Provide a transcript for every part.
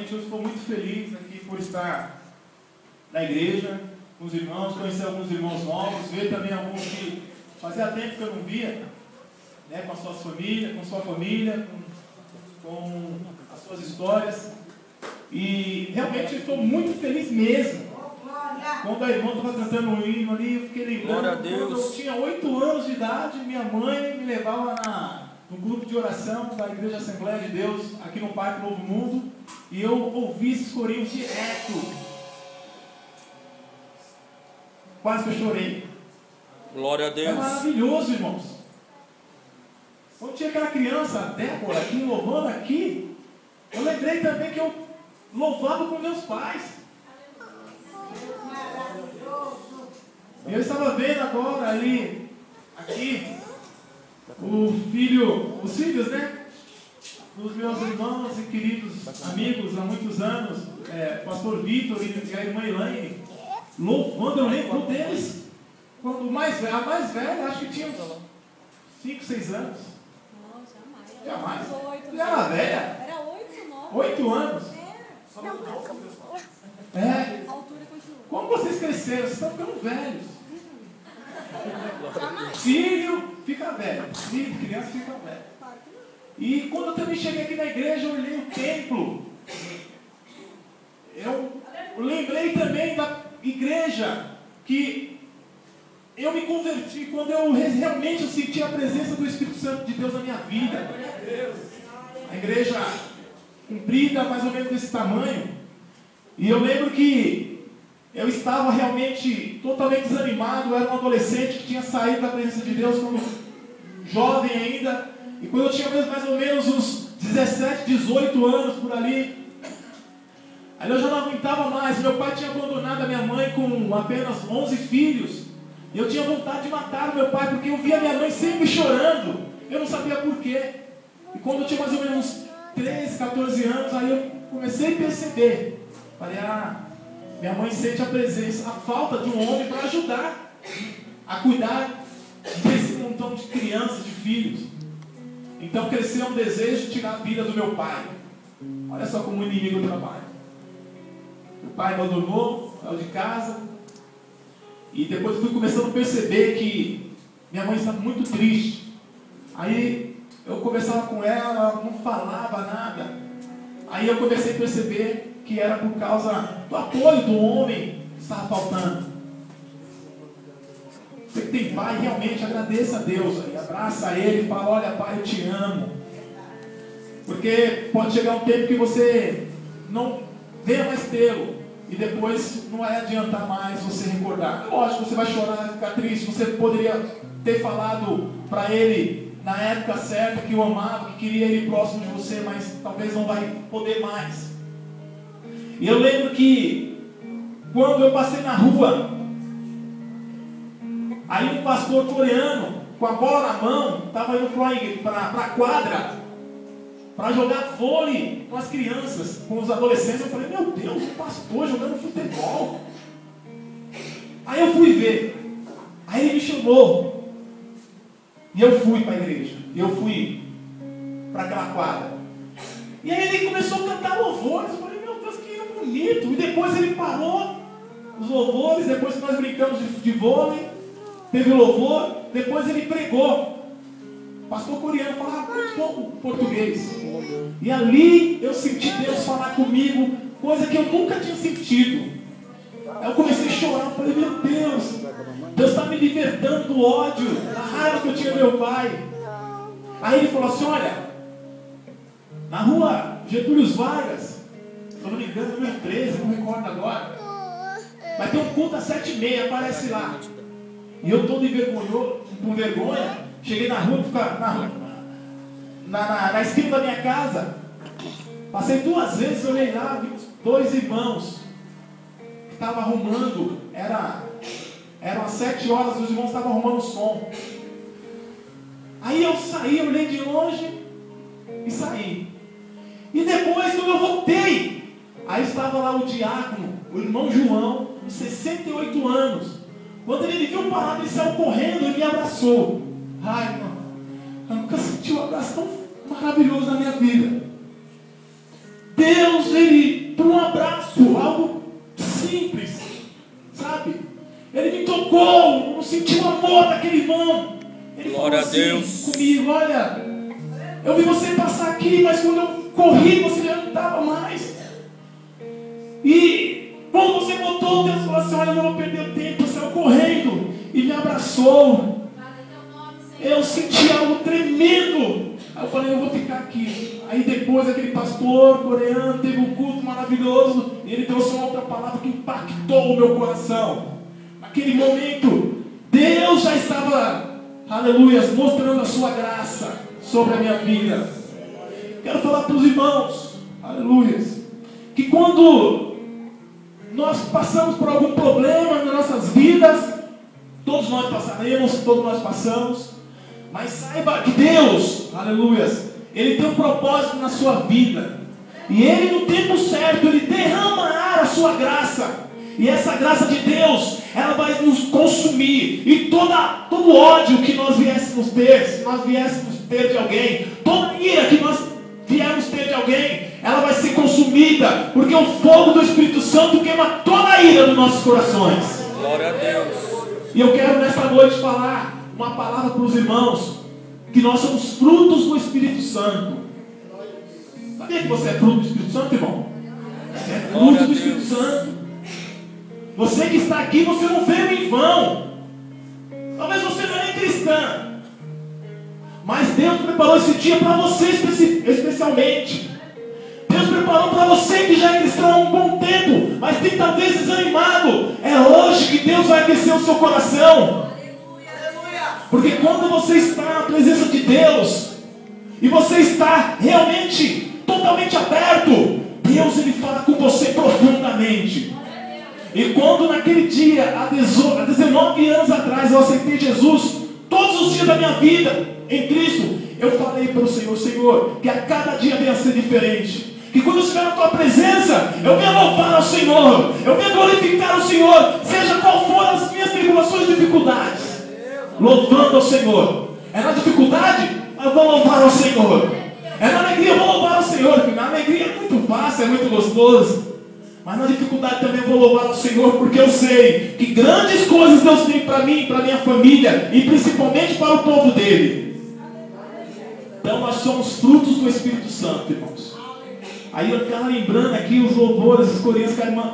realmente eu estou muito feliz aqui por estar na igreja, com os irmãos, conhecer alguns irmãos novos, ver também alguns que fazia tempo que eu não via, né, com a sua família, com as suas histórias. E realmente eu estou muito feliz mesmo. Quando a irmã estava cantando um hino ali, eu fiquei lembrando, quando eu tinha 8 anos de idade, minha mãe me levava no grupo de oração da Igreja Assembleia de Deus, aqui no Parque Novo Mundo, e eu ouvi esses corinhos direto. Quase que eu chorei. Glória a Deus. É maravilhoso, irmãos. Quando tinha aquela criança, Débora, aqui louvando aqui, eu lembrei também que eu louvava com meus pais. E eu estava vendo agora ali, aqui, os filhos, né? Dos meus irmãos e queridos amigos há muitos anos, pastor Vitor e a irmã Elaine, louvando. Eu lembro deles, quando a mais velha, acho que tinha uns 5, 6 anos. Não, Jamais. jamais. Já era velha? Era 8, 9. 8 anos. A altura continua. Como vocês cresceram? Vocês estão ficando velhos. Jamais. Filho fica velho. Filho, criança fica velho. E quando eu também cheguei aqui na igreja, eu olhei o templo. Eu lembrei também da igreja que eu me converti quando eu realmente senti a presença do Espírito Santo de Deus na minha vida. A igreja comprida, mais ou menos desse tamanho. E eu lembro que eu estava realmente totalmente desanimado. Eu era um adolescente que tinha saído da presença de Deus como jovem ainda. E quando eu tinha mais ou menos uns 17, 18 anos por ali, aí eu já não aguentava mais. Meu pai tinha abandonado a minha mãe com apenas 11 filhos. E eu tinha vontade de matar o meu pai, porque eu via minha mãe sempre chorando. Eu não sabia porquê. E quando eu tinha mais ou menos uns 13, 14 anos, aí eu comecei a perceber. Falei, minha mãe sente a presença, a falta de um homem para ajudar a cuidar desse montão de crianças, de filhos. Então cresceu um desejo de tirar a vida do meu pai. Olha só como o inimigo trabalha. O pai abandonou, saiu de casa. E depois eu fui começando a perceber que minha mãe estava muito triste. Aí eu conversava com ela, ela não falava nada. Aí eu comecei a perceber que era por causa do apoio do homem que estava faltando. Você que tem pai, realmente agradeça a Deus. Aí, abraça ele e fala, olha pai, eu te amo. Porque pode chegar um tempo que você não venha mais tê-lo. E depois não vai adiantar mais você recordar. Lógico, você vai chorar, ficar triste. Você poderia ter falado para ele na época certa que o amava, que queria ele próximo de você, mas talvez não vai poder mais. E eu lembro que quando eu passei na rua, aí um pastor coreano, com a bola na mão, estava indo para a quadra para jogar vôlei com as crianças, com os adolescentes. Eu falei, meu Deus, um pastor jogando futebol. Aí eu fui ver. Aí ele me chamou. E eu fui para a igreja. E eu fui para aquela quadra. E aí ele começou a cantar louvores. Eu falei, meu Deus, que bonito. E depois ele parou os louvores. Depois que nós brincamos de vôlei, teve louvor. Depois ele pregou. O pastor coreano falava muito pouco português. E ali eu senti Deus falar comigo, coisa que eu nunca tinha sentido. Aí eu comecei a chorar, eu falei, meu Deus, Deus está me libertando do ódio, da raiva que eu tinha do meu pai. Aí ele falou assim, olha, na rua Getúlio Vargas, se eu não me engano, número 13, não me recordo agora, vai ter um culto às 7h30, aparece lá. E eu todo envergonhado, com vergonha, cheguei na rua, na esquina da minha casa. Passei 2 vezes, olhei lá, vi 2 irmãos que estavam arrumando. Eram às 7 horas, os irmãos estavam arrumando o som. Aí eu saí, olhei de longe e saí. E depois, quando eu voltei, aí estava lá o diácono, o irmão João, com 68 anos. Quando ele me viu parado, ele saiu correndo e me abraçou. Ai, irmão, eu nunca senti um abraço tão maravilhoso na minha vida. Deus, Ele Eu vi você passar aqui, mas quando eu corri, você já não estava mais. E quando você voltou, Deus falou assim: olha, eu não vou perder tempo. Você saiu correndo e me abraçou. Eu senti algo tremendo. Aí eu falei: eu vou ficar aqui. Aí depois aquele pastor coreano teve um culto maravilhoso. E ele trouxe uma outra palavra que impactou o meu coração. Naquele momento, Deus já estava, aleluia, mostrando a sua graça sobre a minha vida. Quero falar para os irmãos, aleluia, que quando nós passamos por algum problema nas nossas vidas, todos nós passaremos, todos nós passamos, mas saiba que Deus, aleluia, Ele tem um propósito na sua vida, e Ele no tempo certo, Ele derramará a sua graça, e essa graça de Deus, ela vai nos consumir, e todo ódio que nós viéssemos ter, se nós viéssemos ter de alguém, toda ira que nós viemos ter de alguém, ela vai ser consumida, porque o fogo do Espírito Santo queima toda a ira dos nossos corações. Glória a Deus. E eu quero nesta noite falar uma palavra para os irmãos, que nós somos frutos do Espírito Santo. Sabia que você é fruto do Espírito Santo, irmão? Você é fruto do Espírito Santo. Você que está aqui, você não veio em vão. Talvez você não é nem cristã, mas Deus preparou esse dia para você especialmente. Deus preparou para você que já é cristão há um bom tempo, mas tem talvez desanimado. É hoje que Deus vai aquecer o seu coração. Porque quando você está na presença de Deus, e você está realmente, totalmente aberto, Deus ele fala com você profundamente. E quando naquele dia, há 19 anos atrás, eu aceitei Jesus, todos os dias da minha vida em Cristo, eu falei para o Senhor: Senhor, que a cada dia venha a ser diferente. Que quando eu estiver na tua presença, eu venha louvar ao Senhor, eu venha glorificar o Senhor, seja qual for as minhas tribulações e dificuldades, louvando ao Senhor. É na dificuldade, eu vou louvar ao Senhor. É na alegria, eu vou louvar ao Senhor. Porque na alegria é muito fácil, é muito gostoso. Mas na dificuldade também vou louvar ao Senhor, porque eu sei que grandes coisas Deus tem para mim, para minha família, e principalmente para o povo dele. Então nós somos frutos do Espírito Santo, irmãos. Aí eu ficava lembrando aqui os louvores, os corinhos que a irmã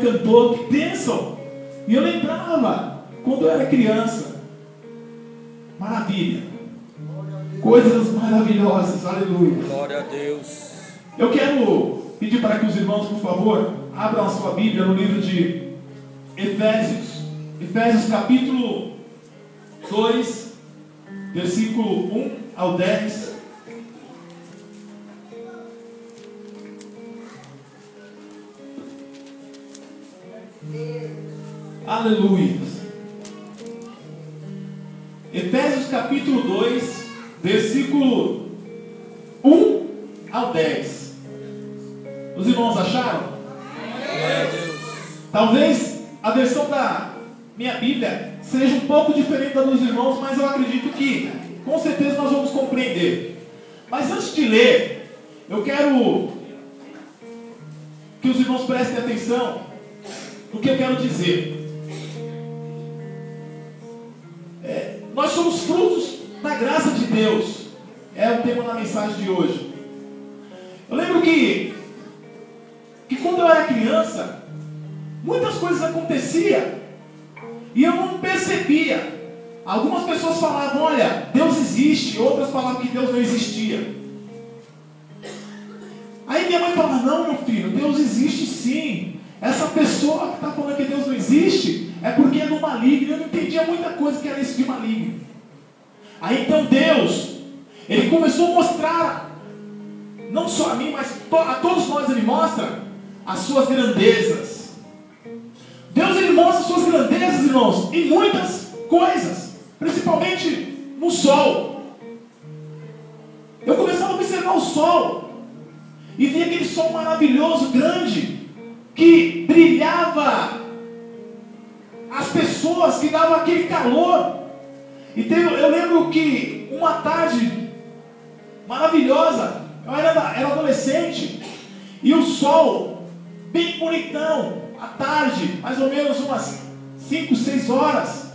cantou, que bênção. E eu lembrava, quando eu era criança, maravilha, coisas maravilhosas, aleluia. Glória a Deus. Eu quero pedir para que os irmãos, por favor, abram a sua Bíblia no livro de Efésios capítulo 2, versículo 1 ao 10. Aleluia. Efésios capítulo 2, versículo 1 ao 10. Os irmãos acharam? Glória a Deus. Talvez a versão da minha Bíblia seja um pouco diferente da dos irmãos, mas eu acredito que com certeza nós vamos compreender. Mas antes de ler, eu quero que os irmãos prestem atenção no que eu quero dizer. Nós somos frutos da graça de Deus. É o tema da mensagem de hoje. Eu lembro que quando eu era criança, muitas coisas aconteciam e eu não percebia. Algumas pessoas falavam: olha, Deus existe. Outras falavam que Deus não existia. Aí minha mãe falava: não, meu filho, Deus existe sim. Essa pessoa que está falando que Deus não existe é porque é do maligno. Eu não entendia muita coisa que era isso de maligno. Aí então Deus, Ele começou a mostrar, não só a mim, mas a todos nós, Ele mostra as suas grandezas. Deus, Ele mostra as suas grandezas, irmãos, em muitas coisas, principalmente no sol. Eu começava a observar o sol e via aquele sol maravilhoso, grande, que brilhava as pessoas, que dava aquele calor. E eu lembro que uma tarde maravilhosa, eu era adolescente, e o sol bem bonitão, à tarde, mais ou menos umas 5, 6 horas,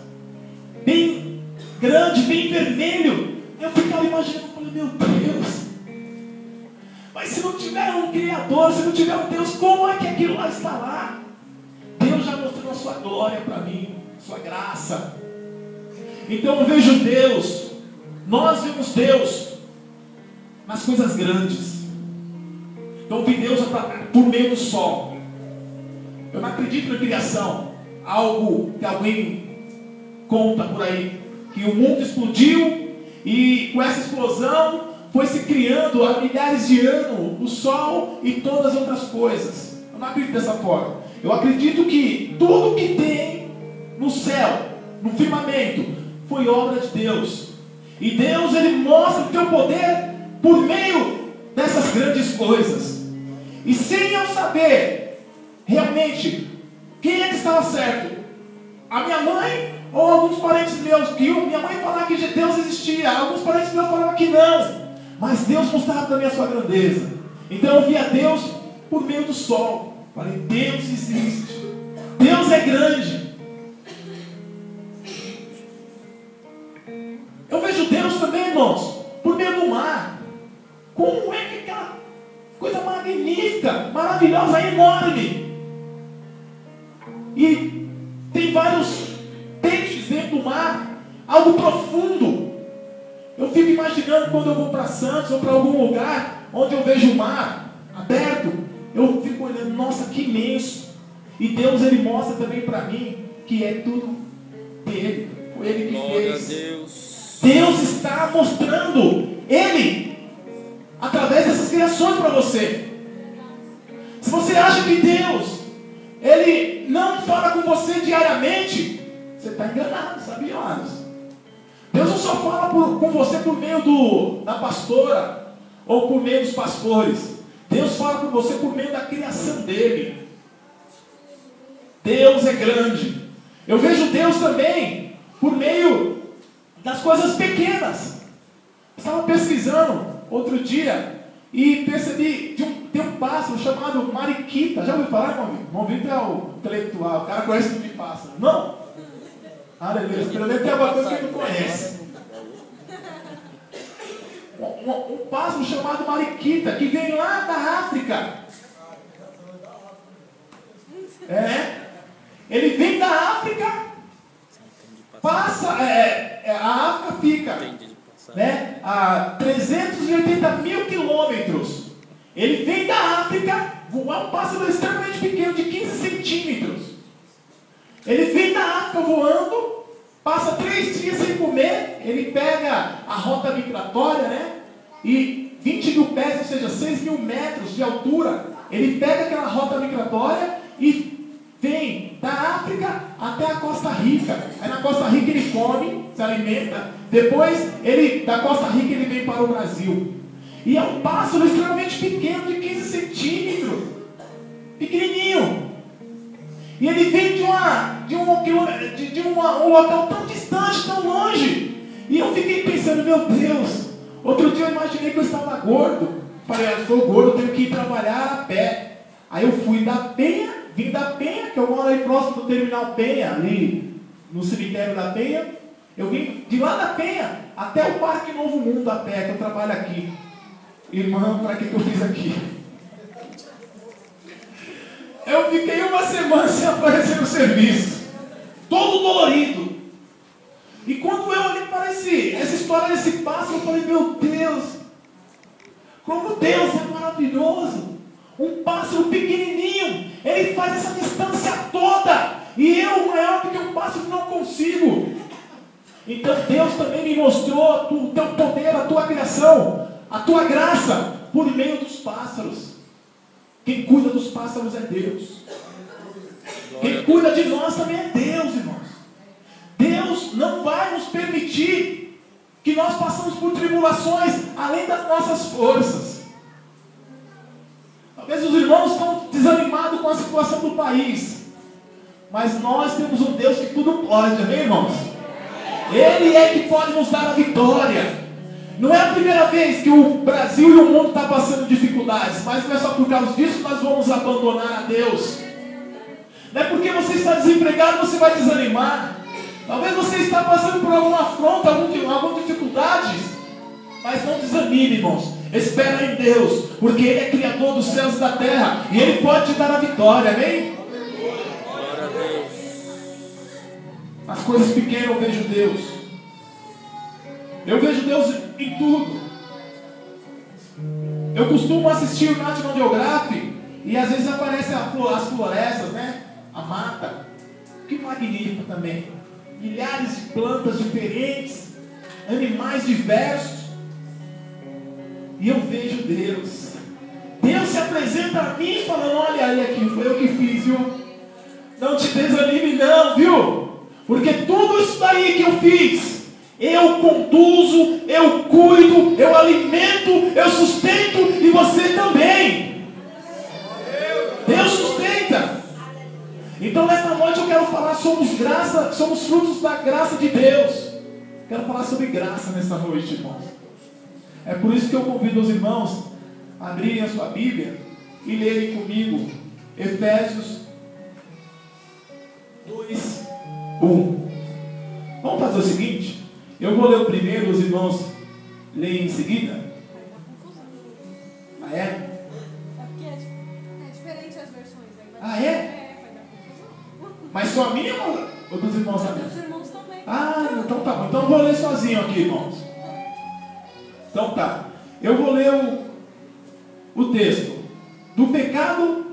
bem grande, bem vermelho. Eu ficava imaginando, falei, meu Deus, mas se não tiver um Criador, se não tiver um Deus, como é que aquilo lá está lá? Deus já mostrou a sua glória para mim, sua graça. Então eu vejo Deus, nós vemos Deus nas coisas grandes. Então eu vi Deus por meio do sol. Eu não acredito na criação. Algo que alguém conta por aí, que o mundo explodiu e com essa explosão foi se criando há milhares de anos o sol e todas as outras coisas. Eu não acredito dessa forma. Eu acredito que tudo que tem no céu, no firmamento, foi obra de Deus. E Deus, Ele mostra o teu poder por meio dessas grandes coisas. E sem eu saber realmente quem é que estava certo, a minha mãe ou alguns parentes meus, que minha mãe falava que Deus existia, alguns parentes meus falavam que não, mas Deus mostrava também a sua grandeza. Então eu via Deus por meio do sol. Falei, Deus existe, Deus é grande. Eu vejo Deus também, irmãos, por meio do mar. Como é que aquela coisa magnífica, maravilhosa, enorme, e tem vários peixes dentro do mar, algo profundo. Eu fico imaginando quando eu vou para Santos ou para algum lugar onde eu vejo o mar aberto, eu fico olhando, nossa, que imenso. E Deus, Ele mostra também para mim que é tudo dele, foi Ele que fez. Deus. Deus está mostrando Ele através dessas criações para você. Se você acha que Deus, Ele não fala com você diariamente, você está enganado, sabia, amados? Deus não só fala com você por meio da pastora ou por meio dos pastores. Deus fala com você por meio da criação dele. Deus é grande. Eu vejo Deus também por meio das coisas pequenas. Estava pesquisando outro dia e percebi tem um pássaro chamado mariquita. Já ouviu falar, irmão? Irmão Vitor é o intelectual, o cara conhece tudo de pássaro. Não? Aleluia. Pelo menos tem alguma coisa que ele não conhece. Um pássaro chamado mariquita, que vem lá da África. Ele vem da África, passa, a África fica a 380 mil quilômetros. Ele vem da África, voar um pássaro extremamente pequeno, de 15 centímetros. Ele vem da África voando, passa 3 dias sem comer, ele pega a rota migratória, e 20 mil pés, ou seja, 6 mil metros de altura, ele pega aquela rota migratória e vem da África até a Costa Rica. Aí na Costa Rica ele come, se alimenta, depois da Costa Rica ele vem para o Brasil. E é um pássaro extremamente pequeno, de 15 centímetros, pequenininho. E ele vem de um local tão distante, tão longe. E eu fiquei pensando, meu Deus, outro dia eu imaginei que eu estava gordo. Falei, eu sou gordo, eu tenho que ir trabalhar a pé. Aí eu fui da Penha, vim da Penha, que eu moro aí próximo do Terminal Penha, ali no cemitério da Penha. Eu vim de lá da Penha até o Parque Novo Mundo a pé, que eu trabalho aqui. Irmão, para que eu fiz aqui? Eu fiquei uma semana sem aparecer no serviço, todo dolorido. E quando eu olhei para essa história desse pássaro, eu falei, meu Deus, como Deus é maravilhoso. Um pássaro pequenininho, ele faz essa distância toda, e eu, maior do que um pássaro, não consigo. Então Deus também me mostrou o teu poder, a tua criação, a tua graça, por meio dos pássaros. Quem cuida dos pássaros é Deus. Quem cuida de nós também é Deus, irmãos. Deus não vai nos permitir que nós passamos por tribulações além das nossas forças. Talvez os irmãos estão desanimados com a situação do país, mas nós temos um Deus que tudo pode, amém, irmãos? Ele é que pode nos dar a vitória. Não é a primeira vez que o Brasil e o mundo estão passando dificuldades, mas não é só por causa disso que nós vamos abandonar a Deus. Não é porque você está desempregado que você vai desanimar. Talvez você está passando por alguma afronta, alguma dificuldade, Mas não desanime, irmãos. Espera em Deus, porque Ele é Criador dos céus e da terra, e Ele pode te dar a vitória, amém? Glória a Deus. Nas coisas pequenas eu vejo Deus. Eu vejo Deus em tudo. Eu costumo assistir o National Geographic e às vezes aparecem as florestas, né? A mata. Que magnífico também. Milhares de plantas diferentes, animais diversos. E eu vejo Deus. Deus se apresenta a mim falando: olha aí aqui, foi eu que fiz, viu? Não te desanime não, viu? Porque tudo isso daí que eu fiz, eu conduzo, eu cuido, eu alimento, eu sustento, e você também. Deus sustenta. Então nesta noite eu quero falar, somos frutos da graça de Deus. Quero falar sobre graça nesta noite, irmãos. É por isso que eu convido os irmãos a abrirem a sua Bíblia e lerem comigo Efésios 2, 1. Vamos fazer o seguinte: eu vou ler o primeiro, os irmãos leem em seguida. Ah, é? É porque é diferente as versões. Aí vai Ah, dar- é? Vai dar confusão. Mas só a minha ou dos irmãos também? Os irmãos também. Ah, então tá bom. Então eu vou ler sozinho aqui, irmãos. Então tá. Eu vou ler o texto. Do pecado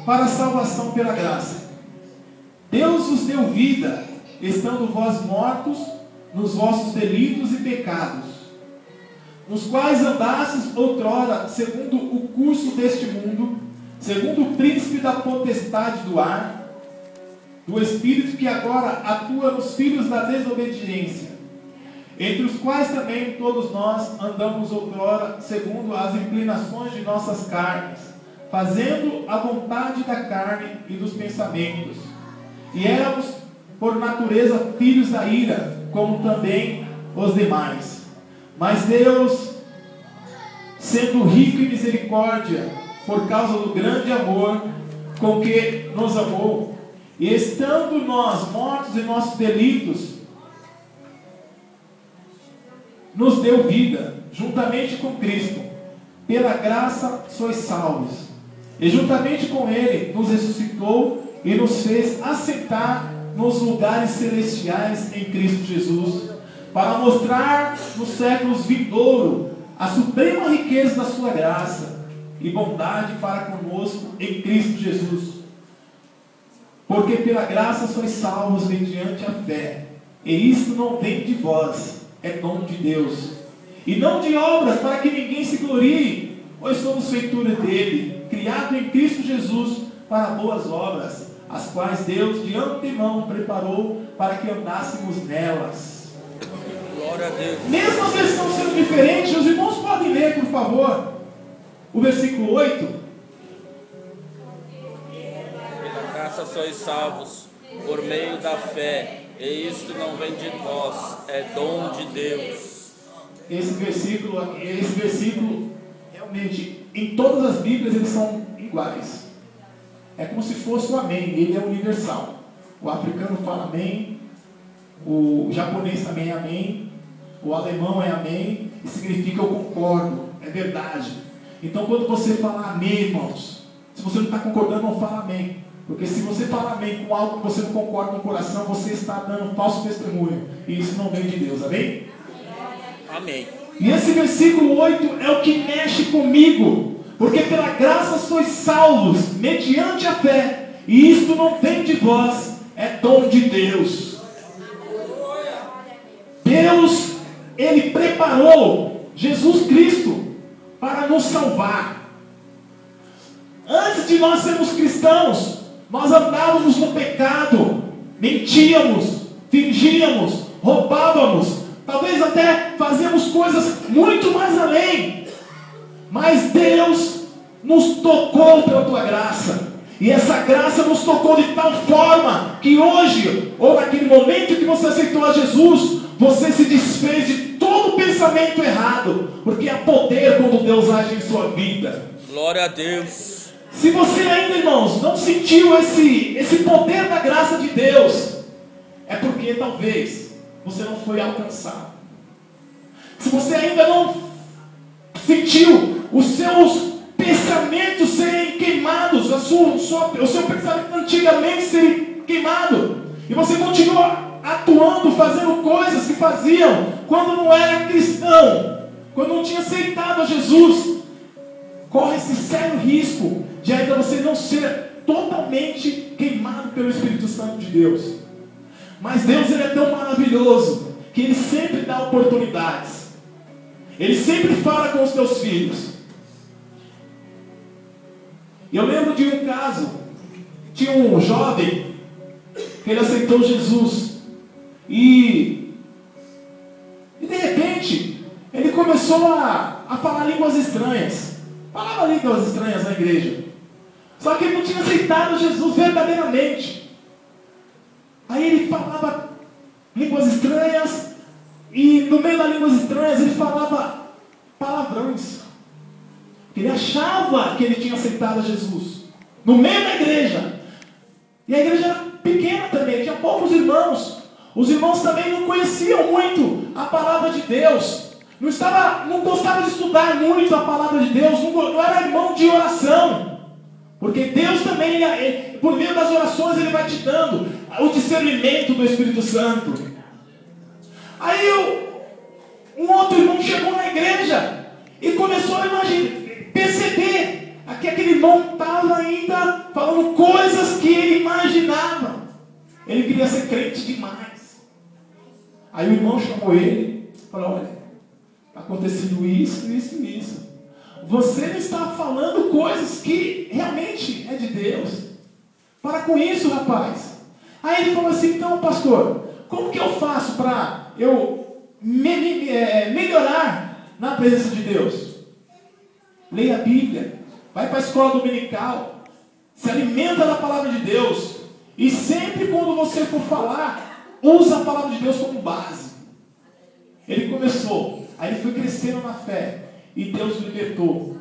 para a salvação pela graça. Deus vos deu vida, estando vós mortos nos vossos delitos e pecados, nos quais andastes outrora, segundo o curso deste mundo, segundo o príncipe da potestade do ar, do espírito que agora atua nos filhos da desobediência, entre os quais também todos nós andamos outrora, segundo as inclinações de nossas carnes, fazendo a vontade da carne e dos pensamentos. E éramos, por natureza, filhos da ira, como também os demais. Mas Deus, sendo rico em misericórdia, por causa do grande amor com que nos amou, e estando nós mortos em nossos delitos, nos deu vida, juntamente com Cristo. Pela graça sois salvos. E juntamente com Ele nos ressuscitou e nos fez assentar nos lugares celestiais em Cristo Jesus, para mostrar nos séculos vindouros a suprema riqueza da sua graça e bondade para conosco em Cristo Jesus. Porque pela graça sois salvos mediante a fé, e isto não vem de vós, é dom de Deus, e não de obras, para que ninguém se glorie, pois somos feitura dele, criado em Cristo Jesus para boas obras, as quais Deus de antemão preparou para que andássemos nelas. Glória a Deus. Mesmo a versão sendo diferente, os irmãos podem ler, por favor, o versículo 8. Pela graça sois salvos, por meio da fé, e isto não vem de vós, é dom de Deus. Esse versículo, realmente, em todas as Bíblias, eles são iguais. É como se fosse o amém, ele é universal. O africano fala amém, o japonês também é amém, o alemão é amém, e significa eu concordo, é verdade. Então quando você fala amém, irmãos, se você não está concordando, não fala amém. Porque se você fala amém com algo que você não concorda no coração, você está dando falso testemunho. E isso não vem de Deus, amém? Amém. E esse versículo 8 é o que mexe comigo. Porque pela graça sois salvos, mediante a fé. E isto não vem de vós, é dom de Deus. Deus, Ele preparou Jesus Cristo para nos salvar. Antes de nós sermos cristãos, nós andávamos no pecado, mentíamos, fingíamos, roubávamos, talvez até fazíamos coisas muito mais além. Mas Deus nos tocou pela tua graça. E essa graça nos tocou de tal forma que hoje, ou naquele momento que você aceitou a Jesus, você se desfez de todo pensamento errado. Porque há poder quando Deus age em sua vida. Glória a Deus. Se você ainda, irmãos, não sentiu esse poder da graça de Deus, é porque talvez você não foi alcançado. se você ainda não sentiu os seus pensamentos serem queimados, o seu pensamento antigamente ser queimado, e você continua atuando, fazendo coisas que faziam quando não era cristão, quando não tinha aceitado a Jesus, corre esse sério risco de ainda você não ser totalmente queimado pelo Espírito Santo de Deus. Mas Deus, Ele é tão maravilhoso que Ele sempre dá oportunidades. Ele sempre fala com os teus filhos. Eu lembro de um caso, tinha um jovem que ele aceitou Jesus e de repente ele começou a falar línguas estranhas. Falava línguas estranhas na igreja. Só que ele não tinha aceitado Jesus verdadeiramente. Aí ele falava línguas estranhas e no meio das línguas estranhas ele falava palavrões. Ele achava que ele tinha aceitado a Jesus no meio da igreja. E a igreja era pequena também, tinha poucos irmãos. Os irmãos também não conheciam muito a palavra de Deus. Não gostava de estudar muito a palavra de Deus. Não era irmão de oração. Porque Deus também, por meio das orações, Ele vai te dando o discernimento do Espírito Santo. Aí um outro irmão chegou na igreja e começou a perceber que aquele irmão estava ainda falando coisas que ele imaginava. Ele queria ser crente demais. Aí o irmão chamou ele e falou: olha, está acontecendo isso, isso e isso. Você não está falando coisas que realmente é de Deus. Para com isso, rapaz. Aí ele falou assim: então, pastor, como que eu faço para eu melhorar na presença de Deus? Leia a Bíblia, vai para a escola dominical, se alimenta da palavra de Deus, e sempre quando você for falar, usa a palavra de Deus como base. Ele começou, aí ele foi crescendo na fé, e Deus o libertou.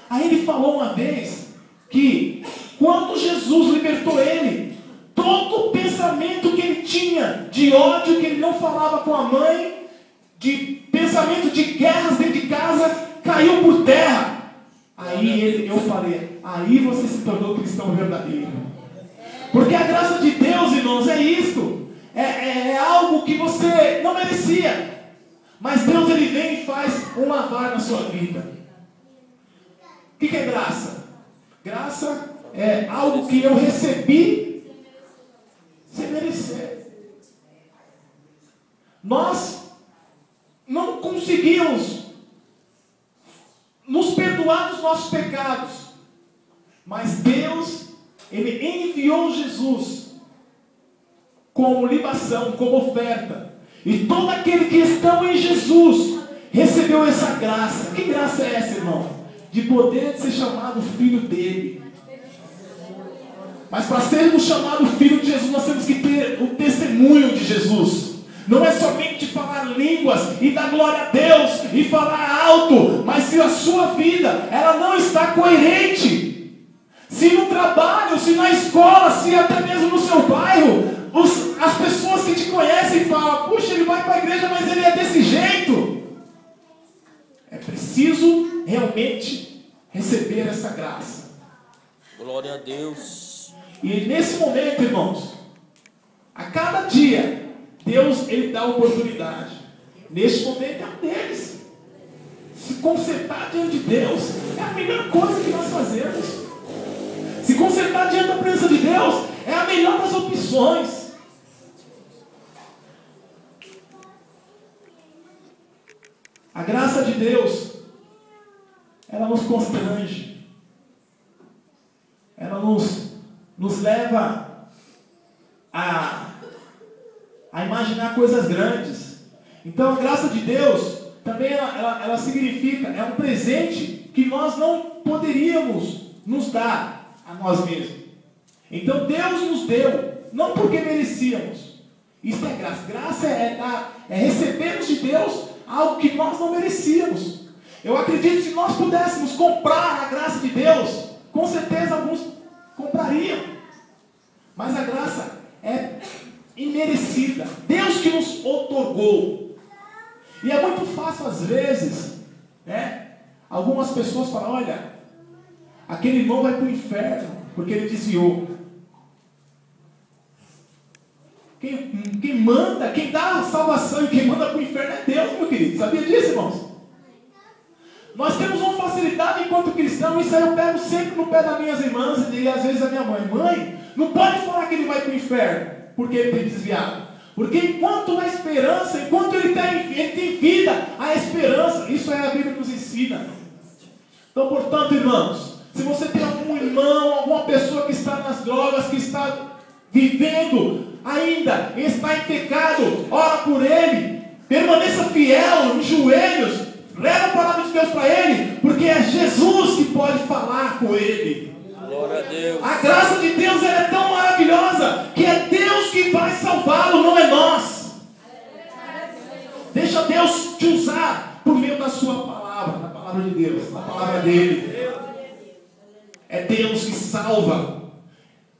Aí ele falou uma vez que quando Jesus libertou ele, todo o pensamento que ele tinha de ódio, que ele não falava com a mãe, de pensamento de guerras dentro de casa, caiu por terra. Aí eu falei: aí você se tornou cristão verdadeiro. Porque a graça de Deus, irmãos, é isto. É algo que você não merecia. Mas Deus, Ele vem e faz um lavar na sua vida. O que é graça? Graça é algo que eu recebi sem merecer. Nós não conseguimos nos perdoar dos nossos pecados, mas Deus, Ele enviou Jesus como libação, como oferta, e todo aquele que está em Jesus recebeu essa graça. Que graça é essa, irmão? De poder ser chamado filho dele. Mas para sermos chamados filho de Jesus, nós temos que ter o testemunho de Jesus. Não é somente falar línguas e dar glória a Deus e falar alto, mas se a sua vida ela não está coerente, se no trabalho, se na escola, se até mesmo no seu bairro, as pessoas que te conhecem falam: puxa, ele vai para a igreja, mas ele é desse jeito. É preciso realmente receber essa graça. Glória a Deus. E nesse momento, irmãos, a cada dia Deus, Ele dá oportunidade. Neste momento é um deles. Se consertar diante de Deus é a melhor coisa que nós fazemos. Se consertar diante da presença de Deus é a melhor das opções. A graça de Deus, ela nos constrange. Ela nos leva a imaginar coisas grandes. Então a graça de Deus também ela significa, é um presente que nós não poderíamos nos dar a nós mesmos. Então Deus nos deu, não porque merecíamos. Isso é graça. Graça é recebermos de Deus algo que nós não merecíamos. Eu acredito que se nós pudéssemos comprar a graça de Deus, com certeza alguns comprariam. Mas a graça é imerecida. Deus que nos outorgou. E é muito fácil às vezes, né? Algumas pessoas falam, olha, aquele irmão vai para o inferno porque ele desviou. Quem manda, quem dá a salvação e quem manda para o inferno é Deus, meu querido. Sabia disso, irmãos? Nós temos uma facilidade enquanto cristão, isso aí eu pego sempre no pé das minhas irmãs e às vezes da minha mãe. Mãe, não pode falar que ele vai para o inferno porque ele tem desviado. Porque enquanto na esperança, enquanto ele tem vida, a esperança, isso é a Bíblia que nos ensina. Então, portanto, irmãos, se você tem algum irmão, alguma pessoa que está nas drogas, que está vivendo ainda, está em pecado, ora por ele, permaneça fiel, em joelhos, leva a palavra de Deus para ele, porque é Jesus que pode falar com ele. Glória a Deus. A graça de Deus é tão maravilhosa que é Deus que vai salvá-lo, não é nós. Deixa Deus te usar por meio da sua palavra, da palavra de Deus, da palavra dele. É Deus que salva,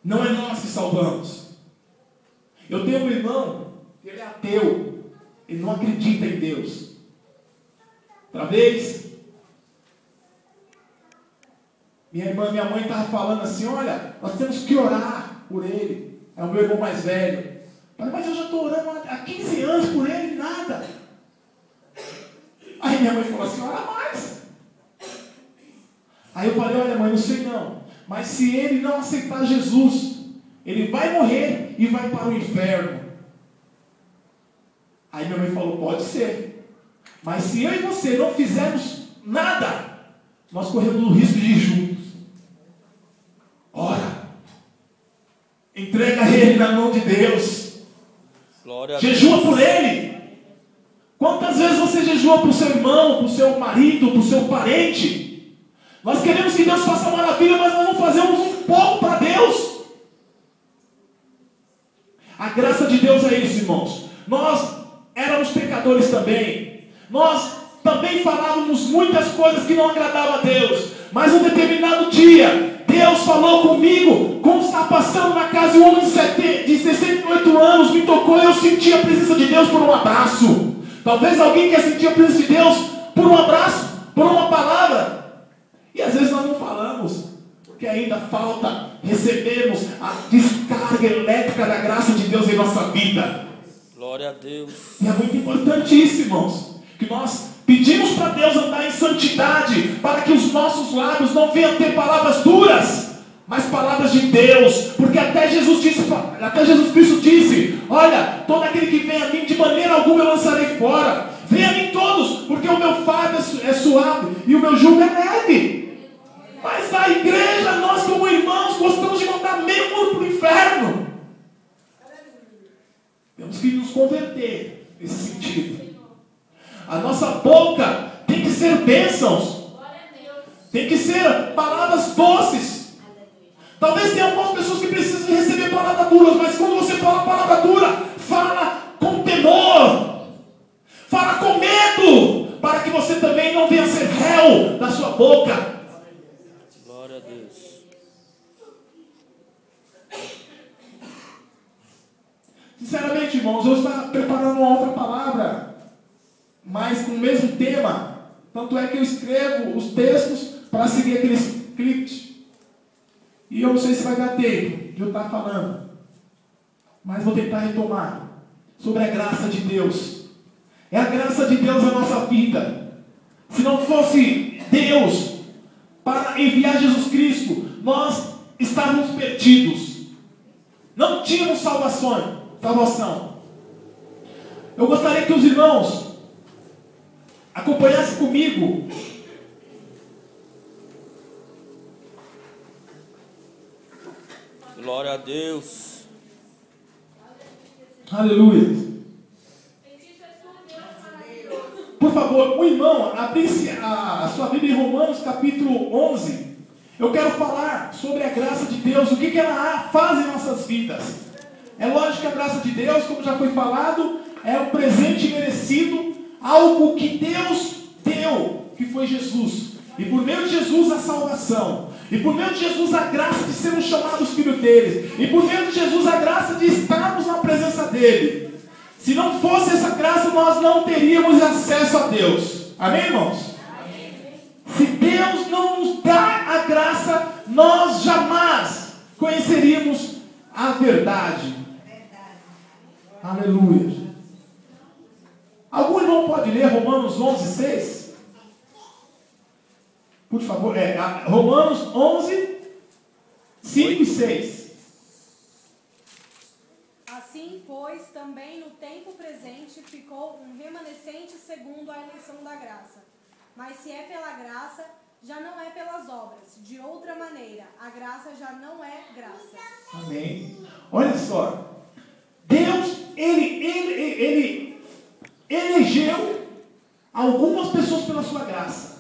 não é nós que salvamos. Eu tenho um irmão, ele é ateu, ele não acredita em Deus. Outra vez, minha mãe estava falando assim, olha, nós temos que orar por ele. É o meu irmão mais velho. Eu falei, mas eu já estou orando há 15 anos por ele, nada. Aí minha mãe falou assim, ora mais. Aí eu falei, olha mãe, não sei não, mas se ele não aceitar Jesus, ele vai morrer e vai para o inferno. Aí minha mãe falou, pode ser, mas se eu e você não fizermos nada, nós corremos o risco de ir juntos. Ora, entrega ele na mão de Deus. Glória a Jejua Deus. por ele. Quantas vezes você jejua para o seu irmão, para o seu marido, para o seu parente? Nós queremos que Deus faça maravilha, mas nós não fazemos um pouco para Deus. A graça de Deus é isso, irmãos. Nós éramos pecadores também. Nós também falávamos muitas coisas que não agradavam a Deus. Mas um determinado dia, Deus falou comigo, como estava passando na casa de um homem de 68 anos, me tocou e eu senti a presença de Deus por um abraço. Talvez alguém quer sentir a presença de Deus por um abraço, por uma palavra. E às vezes nós não falamos, porque ainda falta recebermos a descarga elétrica da graça de Deus em nossa vida. Glória a Deus. E é muito importante isso, irmãos, que nós pedimos para Deus andar em santidade, para que os nossos lábios não venham ter palavras duras, mas palavras de Deus, porque até Jesus Cristo disse, olha, todo aquele que vem a mim, de maneira alguma eu lançarei fora. Venha a mim todos, porque o meu fardo é suave e o meu jugo é leve. Mas na igreja, nós como irmãos, gostamos de mandar meio mundo para o inferno. Temos que nos converter nesse sentido. A nossa boca tem que ser bênçãos. Tem que ser palavras doces. Talvez tenha algumas pessoas que precisam receber palavras duras, mas quando você fala palavra dura, fala com temor. Fala com medo, para que você também não venha ser réu da sua boca. Glória a Deus. Sinceramente, irmãos, eu estava preparando uma outra palavra, mas com o mesmo tema. Tanto é que eu escrevo os textos para seguir aquele script. E eu não sei se vai dar tempo de eu estar falando, mas vou tentar retomar sobre a graça de Deus. É a graça de Deus na nossa vida. Se não fosse Deus para enviar Jesus Cristo, nós estávamos perdidos. Não tínhamos salvação. Eu gostaria que os irmãos acompanhassem comigo Glória a Deus. Aleluia. Por favor, o irmão, abrisse a sua Bíblia em Romanos capítulo 11. Eu quero falar sobre a graça de Deus, o que ela faz em nossas vidas. É lógico que a graça de Deus, como já foi falado, é um presente merecido, algo que Deus deu, que foi Jesus. E por meio de Jesus a salvação. E por meio de Jesus a graça de sermos chamados filhos dele. E por meio de Jesus a graça de estarmos na presença dele. Se não fosse essa graça, nós não teríamos acesso a Deus. Amém, irmãos? Se Deus não nos dá a graça, nós jamais conheceríamos a verdade. Aleluia. Algum irmão pode ler Romanos 11, 6? Por favor, Romanos 11, 5 e 6. Assim, pois, também no tempo presente ficou um remanescente segundo a eleição da graça. Mas se é pela graça, já não é pelas obras. De outra maneira, a graça já não é graça. Amém. Olha só. Deus, Ele elegeu algumas pessoas pela sua graça.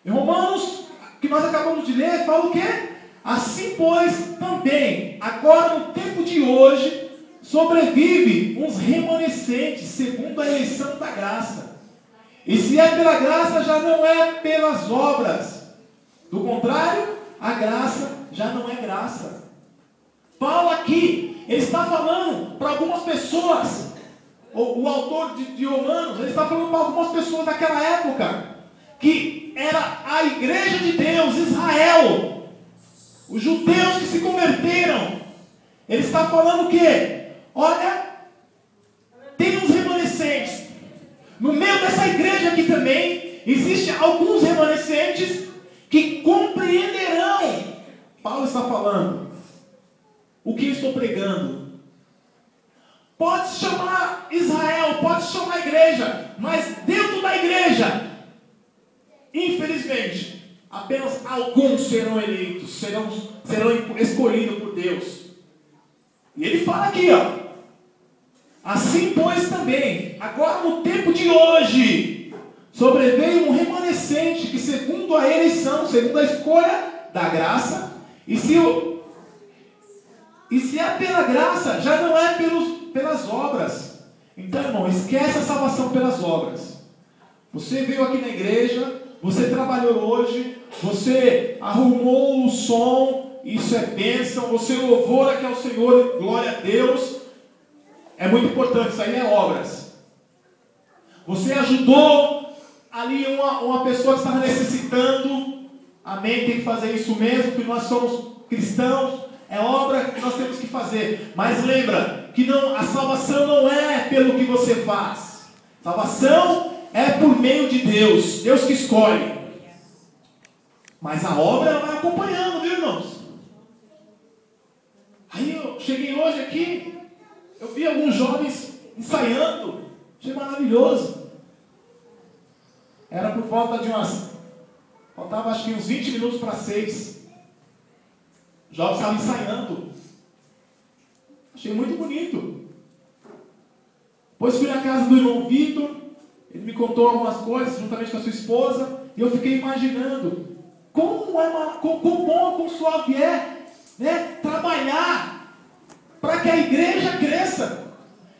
Em Romanos, que nós acabamos de ler, fala o quê? Assim, pois, também, agora no tempo de hoje, sobrevive uns remanescentes, segundo a eleição da graça. E se é pela graça, já não é pelas obras. Do contrário, a graça já não é graça. Paulo aqui, ele está falando para algumas pessoas, o autor de Romanos, ele está falando para algumas pessoas daquela época, que era a igreja de Deus, Israel, os judeus que se converteram. Ele está falando o quê? Olha, tem uns remanescentes. No meio dessa igreja aqui também, existem alguns remanescentes que compreenderão. Paulo está falando o que eu estou pregando. Pode chamar Israel, pode chamar a igreja, mas dentro da igreja, infelizmente, apenas alguns serão eleitos, serão escolhidos por Deus. E ele fala aqui, ó. Assim, pois, também, agora no tempo de hoje, sobreveio um remanescente que, segundo a eleição, segundo a escolha da graça, e se é pela graça, já não é pelas obras. Então, irmão, esquece a salvação pelas obras. Você veio aqui na igreja, você trabalhou hoje, você arrumou o som, isso é bênção, você louvou aqui ao Senhor, glória a Deus. É muito importante, isso aí é obras. Você ajudou ali uma pessoa que estava necessitando. Amém, tem que fazer isso mesmo, porque nós somos cristãos. É obra que nós temos que fazer. Mas lembra que a salvação não é pelo que você faz. Salvação é por meio de Deus. Deus que escolhe. Mas a obra ela vai acompanhando, viu, irmãos? Aí eu cheguei hoje aqui, eu vi alguns jovens ensaiando. Achei maravilhoso. Era por volta de faltava acho que uns 20 minutos para 6. Os jovens estavam ensaiando. Achei muito bonito. Depois fui na casa do irmão Vitor. Ele me contou algumas coisas, juntamente com a sua esposa. E eu fiquei imaginando quão bom, quão suave é, né, trabalhar para que a igreja cresça.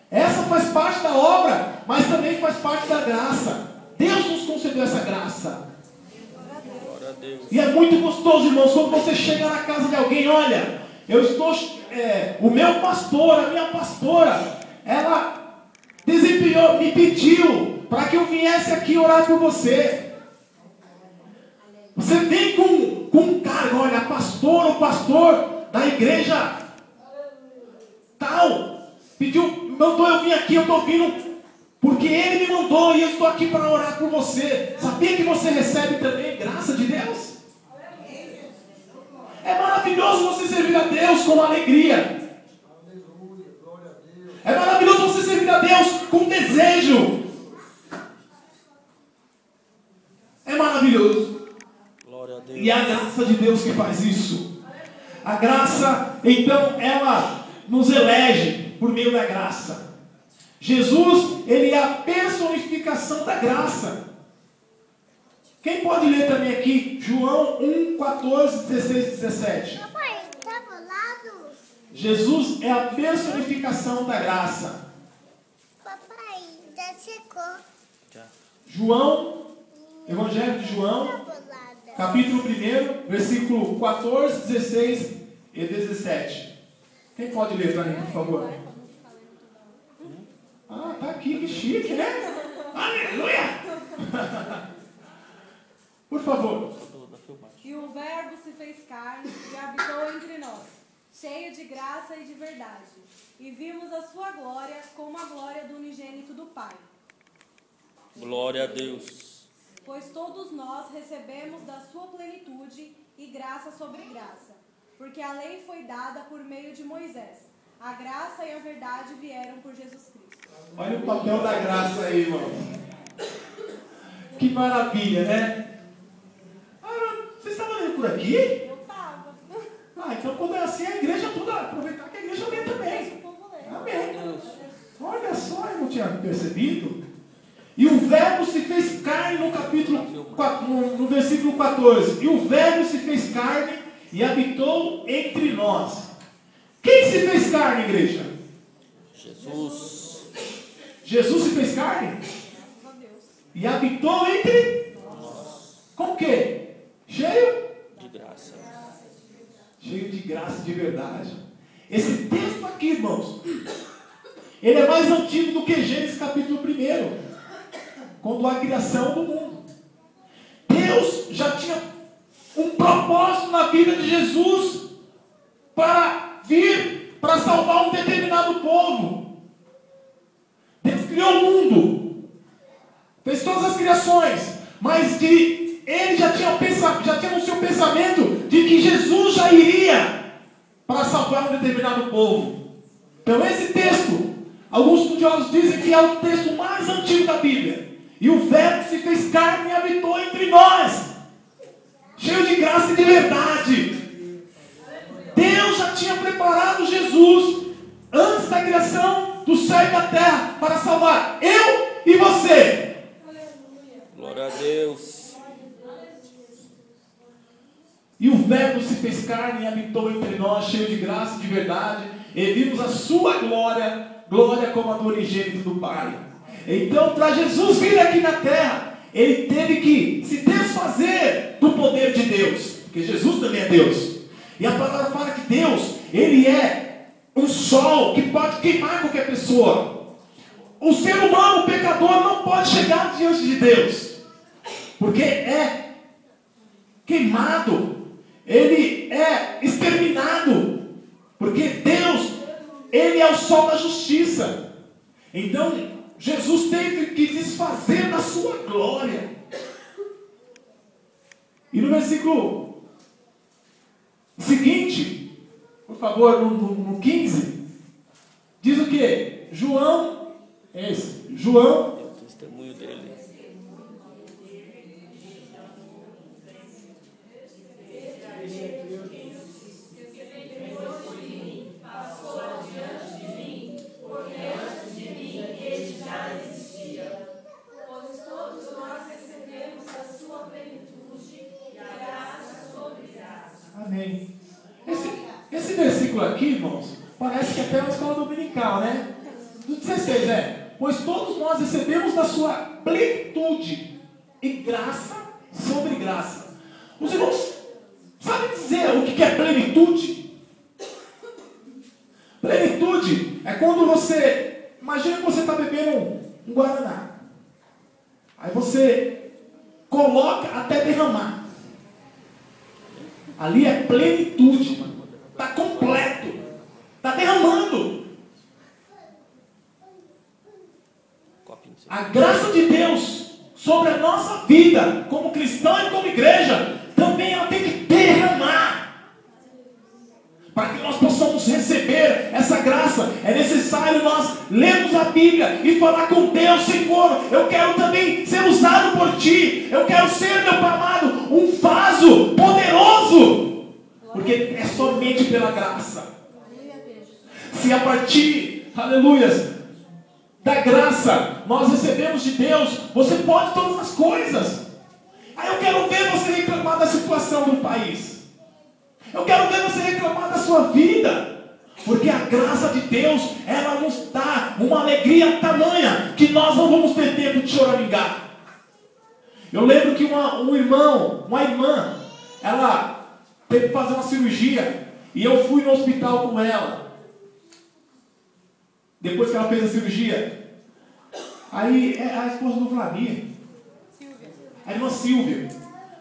Essa faz parte da obra, mas também faz parte da graça. Deus nos concedeu essa graça. E é muito gostoso, irmãos, quando você chega na casa de alguém, olha, o meu pastor, a minha pastora, ela me pediu para que eu viesse aqui orar por você. Você vem com um cargo, olha, o pastor da igreja tal, mandou eu vir aqui, eu estou vindo porque ele me mandou e eu estou aqui para orar por você. Sabia que você recebe também graça de Deus? É maravilhoso você servir a Deus com alegria. É maravilhoso você servir a Deus com desejo. É maravilhoso. Glória a Deus. E é a graça de Deus que faz isso. A graça, então, ela nos elege por meio da graça. Jesus, ele é a personificação da graça. Quem pode ler também aqui? João 1, 14, 16 e 17. Papai, tá bolado? Jesus é a personificação da graça. Papai, já secou. João, Evangelho de João, Tá bolada. capítulo 1, versículo 14, 16 e 17. Quem pode ler para mim, por favor? Ah, tá aqui, que chique, né? Aleluia! Por favor. E o Verbo se fez carne e habitou entre nós, cheio de graça e de verdade. E vimos a sua glória como a glória do unigênito do Pai. Glória a Deus. Pois todos nós recebemos da sua plenitude e graça sobre graça. Porque a lei foi dada por meio de Moisés. A graça e a verdade vieram por Jesus Cristo. Olha o papel da graça aí, irmão. Que maravilha, né? Vocês estavam lendo por aqui? Eu estava. Então quando é assim, a igreja toda, aproveitar que a igreja lê também. Amém. Olha só, eu não tinha percebido. E o Verbo se fez carne no capítulo 4, no versículo 14. E o Verbo se fez carne e habitou entre nós. Quem se fez carne, igreja? Jesus. Jesus se fez carne? Graças a Deus. E habitou entre Nós. com o quê? Cheio? De graça. Cheio de graça e de verdade. Esse texto aqui, irmãos, ele é mais antigo do que Gênesis capítulo 1, quando há a criação do mundo. Deus já tinha um propósito na vida de Jesus para vir, para salvar um determinado povo. Deus criou o mundo, fez todas as criações, mas ele já tinha no seu pensamento de que Jesus já iria para salvar um determinado povo. Então esse texto, alguns estudiosos dizem que é o texto mais antigo da Bíblia. E o Verbo se fez carne e habitou entre nós, cheio de graça e de verdade. Deus já tinha preparado Jesus antes da criação do céu e da terra para salvar eu e você. Glória a Deus. E o Verbo se fez carne e habitou entre nós, cheio de graça e de verdade, e vimos a sua glória, glória como a do unigênito do Pai. Então, para Jesus vir aqui na terra, ele teve que se desfazer do poder de Deus, porque Jesus também é Deus. E a palavra fala que Deus, ele é um sol que pode queimar qualquer pessoa. O ser humano, o pecador, não pode chegar diante de Deus, porque é queimado. Ele é exterminado, porque Deus, ele é o sol da justiça. Então, Jesus teve que desfazer da sua glória. E no versículo seguinte, por favor, no 15, diz o que? João, é o testemunho dele. Amém. Esse versículo aqui, irmãos, parece que até é uma escola dominical, né? Do 16, pois todos nós recebemos da sua plenitude e graça sobre graça. Os irmãos sabem dizer o que é plenitude? Plenitude é quando você, imagina que você está bebendo um Guaraná. Aí você coloca até derramar. Ali é plenitude. Está completo. Está derramando. A graça de Deus sobre a nossa vida, como cristão e como igreja, também ela tem que derramar. Para que nós possamos receber essa graça, é necessário nós lermos a Bíblia e falar com Deus: Senhor, eu quero também ser usado por Ti. Eu quero ser, meu Pai amado, um vaso poderoso. Porque é somente pela graça. Se a partir, aleluias, da graça nós recebemos de Deus, você pode todas as coisas. Aí eu quero ver você reclamar da situação do país. Eu quero ver você reclamar da sua vida. Porque a graça de Deus, ela nos dá uma alegria tamanha que nós não vamos ter tempo de choramingar. Eu lembro que uma irmã, ela teve que fazer uma cirurgia. E eu fui no hospital com ela. Depois que ela fez a cirurgia, Aí é a esposa do Vladimir. A irmã Silvia.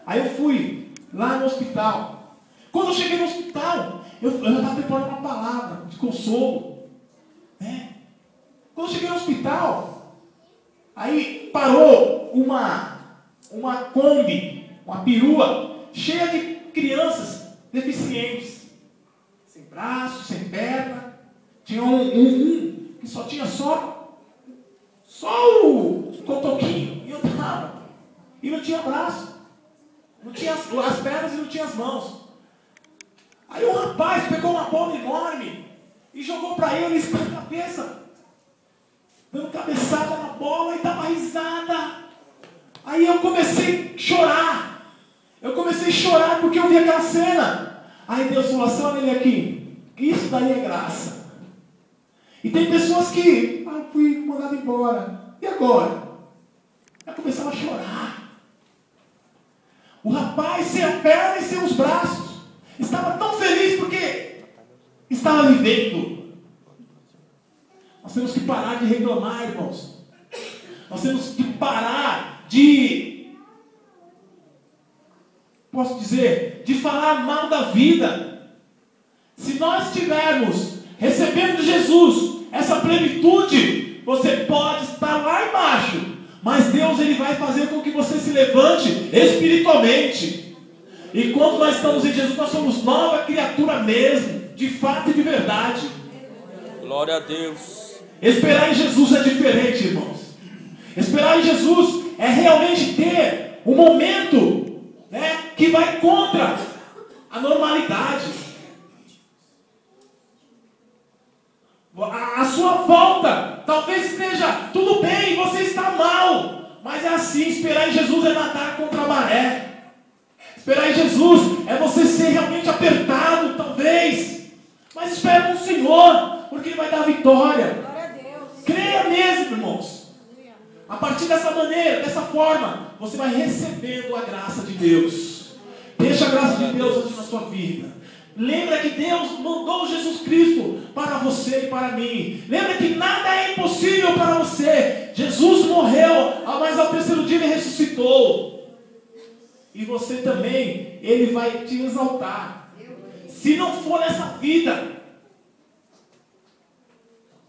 Aí eu fui lá no hospital. Quando eu cheguei no hospital, eu já estava preparando uma palavra de consolo. Né? Quando eu cheguei no hospital, aí parou uma Kombi, uma perua, cheia de crianças deficientes. Sem braço, sem perna. Tinha um que só tinha só o cotoquinho. E eu tava. E não tinha braço. Não tinha as pernas e não tinha as mãos. Aí o rapaz pegou uma bola enorme e jogou para ele na cabeça. Dando cabeçada na bola e dava risada. Aí eu comecei a chorar. Porque eu vi aquela cena. Aí Deus falou assim, olha ele aqui. Isso daí é graça. E tem pessoas que, fui mandado embora. E agora? Eu começava a chorar. O rapaz sem a perna e sem os braços estava tão feliz porque estava vivendo. Nós temos que parar de reclamar, irmãos. Nós temos que parar de, posso dizer, de falar mal da vida. Se nós estivermos recebendo de Jesus essa plenitude, você pode estar lá embaixo, mas Deus ele vai fazer com que você se levante espiritualmente. E quando nós estamos em Jesus, nós somos nova criatura mesmo, de fato e de verdade. Glória a Deus. Esperar em Jesus é diferente, irmãos. Esperar em Jesus é realmente ter um momento, né, que vai contra a normalidade. A sua volta talvez esteja tudo bem, você está mal, mas é assim, esperar em Jesus é nadar contra a maré. Esperar em Jesus é você ser realmente apertado, talvez, mas espere no Senhor, porque Ele vai dar vitória. Glória a Deus. Creia mesmo, irmãos. A partir dessa maneira, dessa forma, você vai recebendo a graça de Deus. Deixa a graça de Deus agir na sua vida. Lembra que Deus mandou Jesus Cristo para você e para mim. Lembra que nada é impossível para você. Jesus morreu, mas ao terceiro dia Ele ressuscitou. E você também, Ele vai te exaltar. Se não for nessa vida,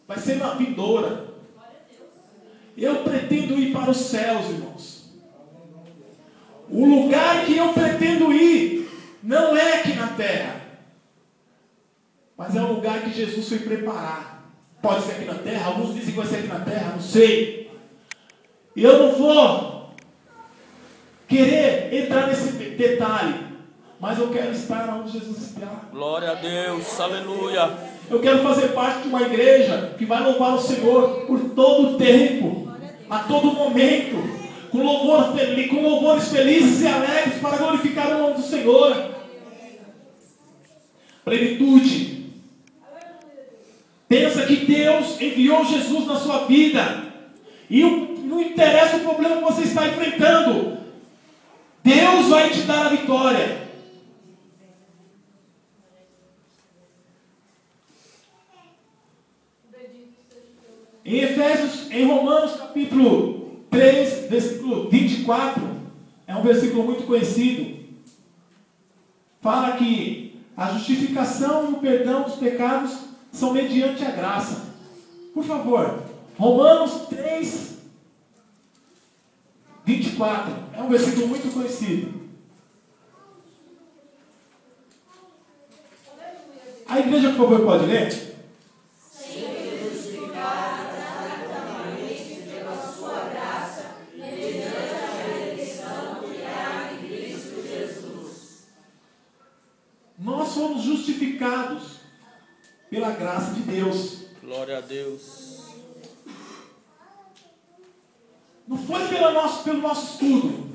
vai ser na vindoura. Eu pretendo ir para os céus, irmãos. O lugar que eu pretendo ir não é aqui na terra, mas é um lugar que Jesus foi preparar. Pode ser aqui na terra, alguns dizem que vai ser aqui na terra, não sei. E eu não vou querer entrar nesse detalhe, mas eu quero estar onde Jesus está. Glória a Deus, aleluia. Eu quero fazer parte de uma igreja que vai louvar o Senhor por todo o tempo, a todo momento, com louvores felizes e alegres para glorificar o nome do Senhor. Plenitude. Pensa que Deus enviou Jesus na sua vida e não interessa o problema que você está enfrentando, Deus vai te dar a vitória. Em Romanos capítulo 3, versículo 24, é um versículo muito conhecido. Fala que a justificação e o perdão dos pecados são mediante a graça. Por favor, Romanos 3, 24, é um versículo muito conhecido. A igreja, por favor, pode ler? Nós somos justificados pela graça de Deus. Glória a Deus. Não foi pelo nosso estudo.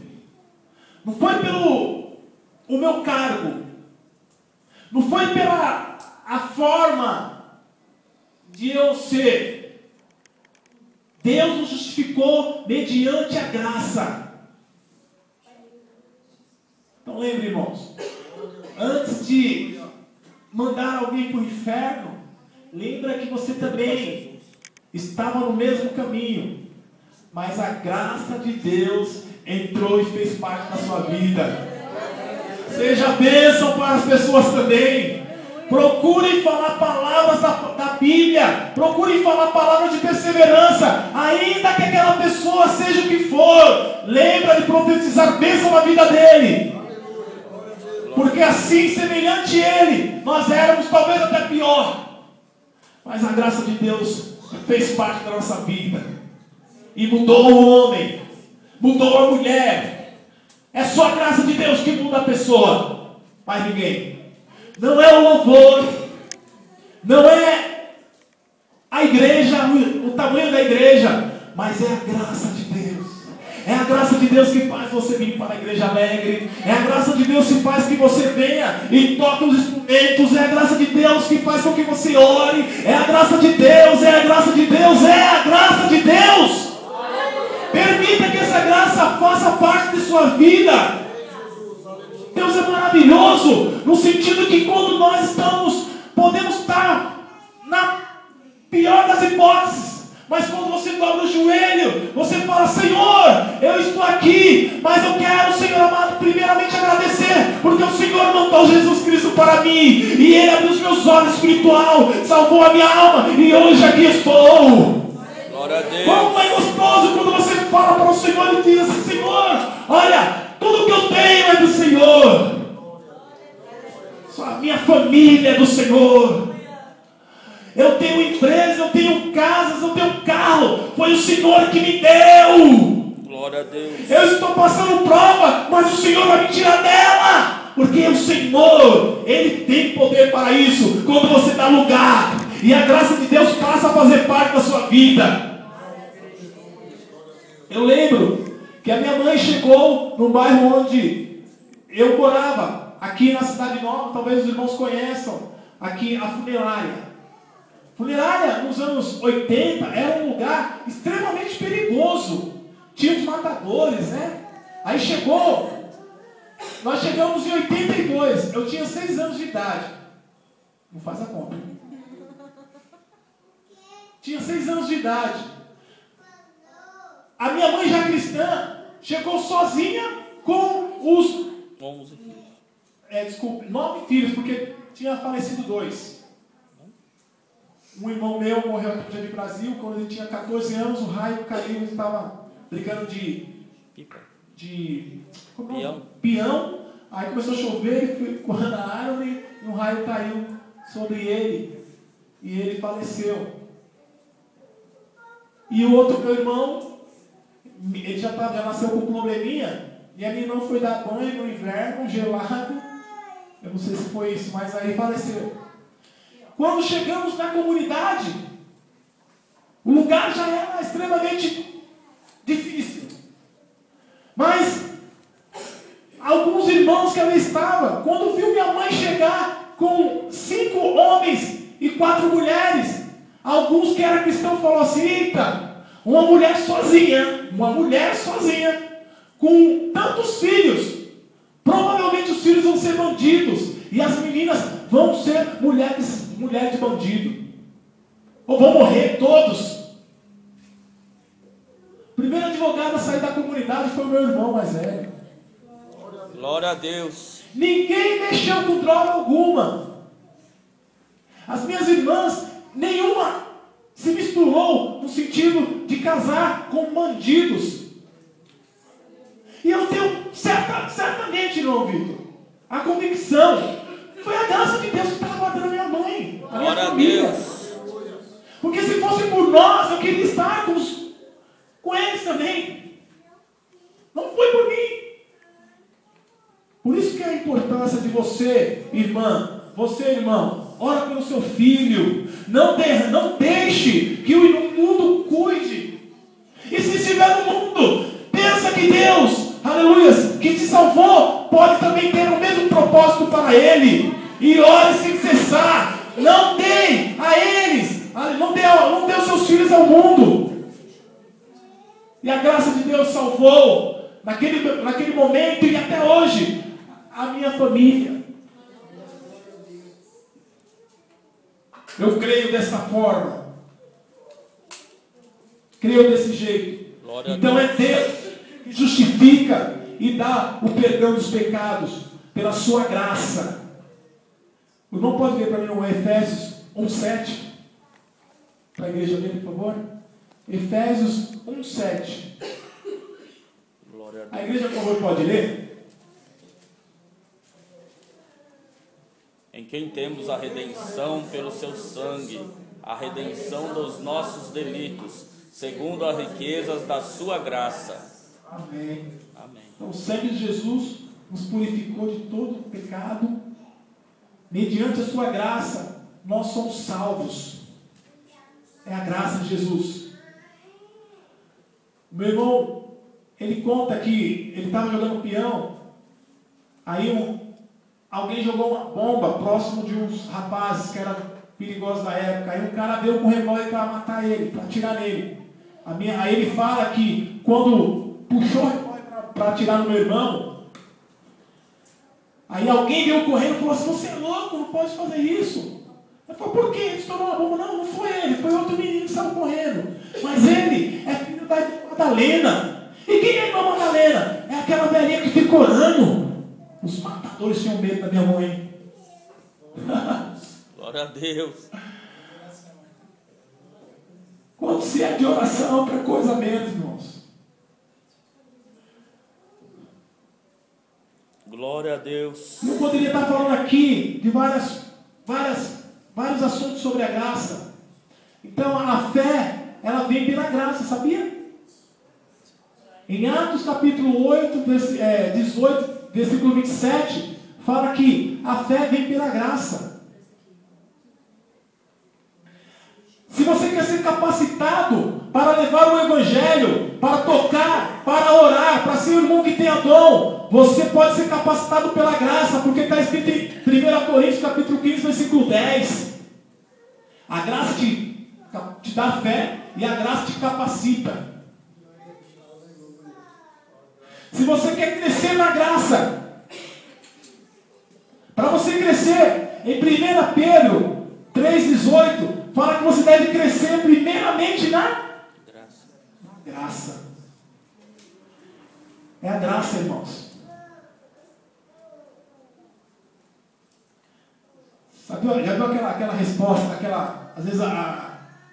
Não foi pelo o meu cargo. Não foi pela a forma de eu ser. Deus nos justificou mediante a graça. Então lembre, irmãos. Antes de mandar alguém para o inferno, lembra que você também estava no mesmo caminho. mas a graça de Deus entrou e fez parte da sua vida. Seja bênção para as pessoas também. Procurem falar palavras da Bíblia. Procurem falar palavras de perseverança. Ainda que aquela pessoa seja o que for, lembra de profetizar bênção na vida dele. Porque assim, semelhante a ele, nós éramos talvez até pior. Mas a graça de Deus fez parte da nossa vida. E mudou o homem. Mudou a mulher. É só a graça de Deus que muda a pessoa. Mais ninguém. Não é o louvor, não é a igreja, o tamanho da igreja, mas é a graça de Deus. É a graça de Deus que faz você vir para a igreja alegre. É a graça de Deus que faz que você venha e toque os instrumentos. É a graça de Deus que faz com que você ore. É a graça de Deus, é a graça de Deus, é a graça de Deus. Permita que essa graça faça parte de sua vida. Deus é maravilhoso, no sentido que quando nós podemos estar na pior das hipóteses, mas quando você dobra o joelho, você fala: Senhor, eu estou aqui, mas eu quero, Senhor amado, primeiramente agradecer, porque o Senhor mandou Jesus Cristo para mim, e Ele abriu os meus olhos espiritual, salvou a minha alma, e hoje aqui estou. Glória a Deus. Como é gostoso quando você fala para o Senhor e diz assim: Senhor, olha, tudo que eu tenho é do Senhor. A minha família é do Senhor. Eu tenho empresa, eu tenho casas, eu tenho carro. Foi o Senhor que me deu. Glória a Deus. Eu estou passando prova, mas o Senhor vai me tirar dela. Porque o Senhor, Ele tem poder para isso. Quando você dá lugar e a graça de Deus passa a fazer parte da sua vida. Eu lembro que a minha mãe chegou no bairro onde eu morava, aqui na Cidade Nova. Talvez os irmãos conheçam aqui a Funerária. Funerária, nos anos 80, era um lugar extremamente perigoso. Tinha os matadores, né? Aí nós chegamos em 82, eu tinha 6 anos de idade. Não faz a conta. Tinha 6 anos de idade. A minha mãe, já cristã, chegou sozinha com os 9 filhos, porque tinha falecido 2. Um irmão meu morreu aqui no Jardim Brasil, quando ele tinha 14 anos, o raio caiu, ele estava brincando de peão. Aí começou a chover, ele ficou na árvore, e um raio caiu sobre ele, e ele faleceu. E o outro meu irmão, ele já nasceu com um probleminha, e a minha irmã foi dar banho no inverno, gelado, eu não sei se foi isso, mas aí faleceu. Quando chegamos na comunidade, o lugar já era extremamente difícil. Mas alguns irmãos que ali estavam, quando viu minha mãe chegar com 5 homens e 4 mulheres, alguns que eram cristãos falaram assim: eita, uma mulher sozinha, com tantos filhos, provavelmente os filhos vão ser bandidos, e as meninas vão ser mulheres de bandido, ou vão morrer todos. O primeiro advogado a sair da comunidade foi o meu irmão mais velho. Glória a Deus. Ninguém mexeu com droga alguma. As minhas irmãs, nenhuma se misturou no sentido de casar com bandidos. E eu tenho certamente, irmão Vitor, a convicção, foi a graça de Deus que estava guardando a minha mãe, a minha família. Porque se fosse por nós, eu queria estar com eles também. Não foi por mim. Por isso que é a importância de você, irmã, irmão, ora pelo seu filho. Não deixe que o mundo cuide. E se estiver no mundo, pensa que Deus, aleluia, que te salvou, pode também ter o mesmo propósito para ele. E ore sem cessar. Não dê a eles, não dê os seus filhos ao mundo. E a graça de Deus salvou naquele momento e até hoje a minha família. Eu creio dessa forma. Creio desse jeito. Então é Deus que justifica e dá o perdão dos pecados pela sua graça. O irmão pode ler para mim o Efésios 1:7? Para a igreja dele, por favor. Efésios 1:7. A igreja, por favor, pode ler? Em quem temos a redenção pelo seu sangue, a redenção dos nossos delitos, segundo as riquezas da sua graça. Amém. Amém. Então o sangue de Jesus nos purificou de todo o pecado. Mediante a sua graça, nós somos salvos. É a graça de Jesus. Meu irmão, ele conta que ele estava jogando peão. Aí alguém jogou uma bomba próximo de uns rapazes que eram perigosos da época. Aí um cara veio com um revólver para matar ele, para atirar nele. Aí ele fala que quando puxou o revólver para atirar no meu irmão, aí alguém veio correndo e falou assim: você é louco, não pode fazer isso. Ele falou: por quê? Ele estourou uma bomba. Não, não foi ele, foi outro menino que estava correndo. Mas ele é filho da irmã Madalena. E quem é a irmã Madalena? É aquela velhinha que fica orando. Os matadores tinham medo da minha mãe. Glória a Deus. Quando se é de oração para coisa menos, irmãos. Glória a Deus. Eu poderia estar falando aqui de vários assuntos sobre a graça. Então a fé, ela vem pela graça, sabia? Em Atos capítulo 18, versículo 27, fala que a fé vem pela graça. Se você quer ser capacitado para levar o evangelho, para tocar, para orar, para ser o irmão que tenha dom, você pode ser capacitado pela graça, porque está escrito em 1 Coríntios capítulo 15, versículo 10. A graça te dá fé e a graça te capacita. Se você quer crescer na graça, para você crescer, em 1 Pedro 3,18, fala que você deve crescer primeiramente na graça. É a graça, irmãos. Sabe, já viu aquela resposta, às vezes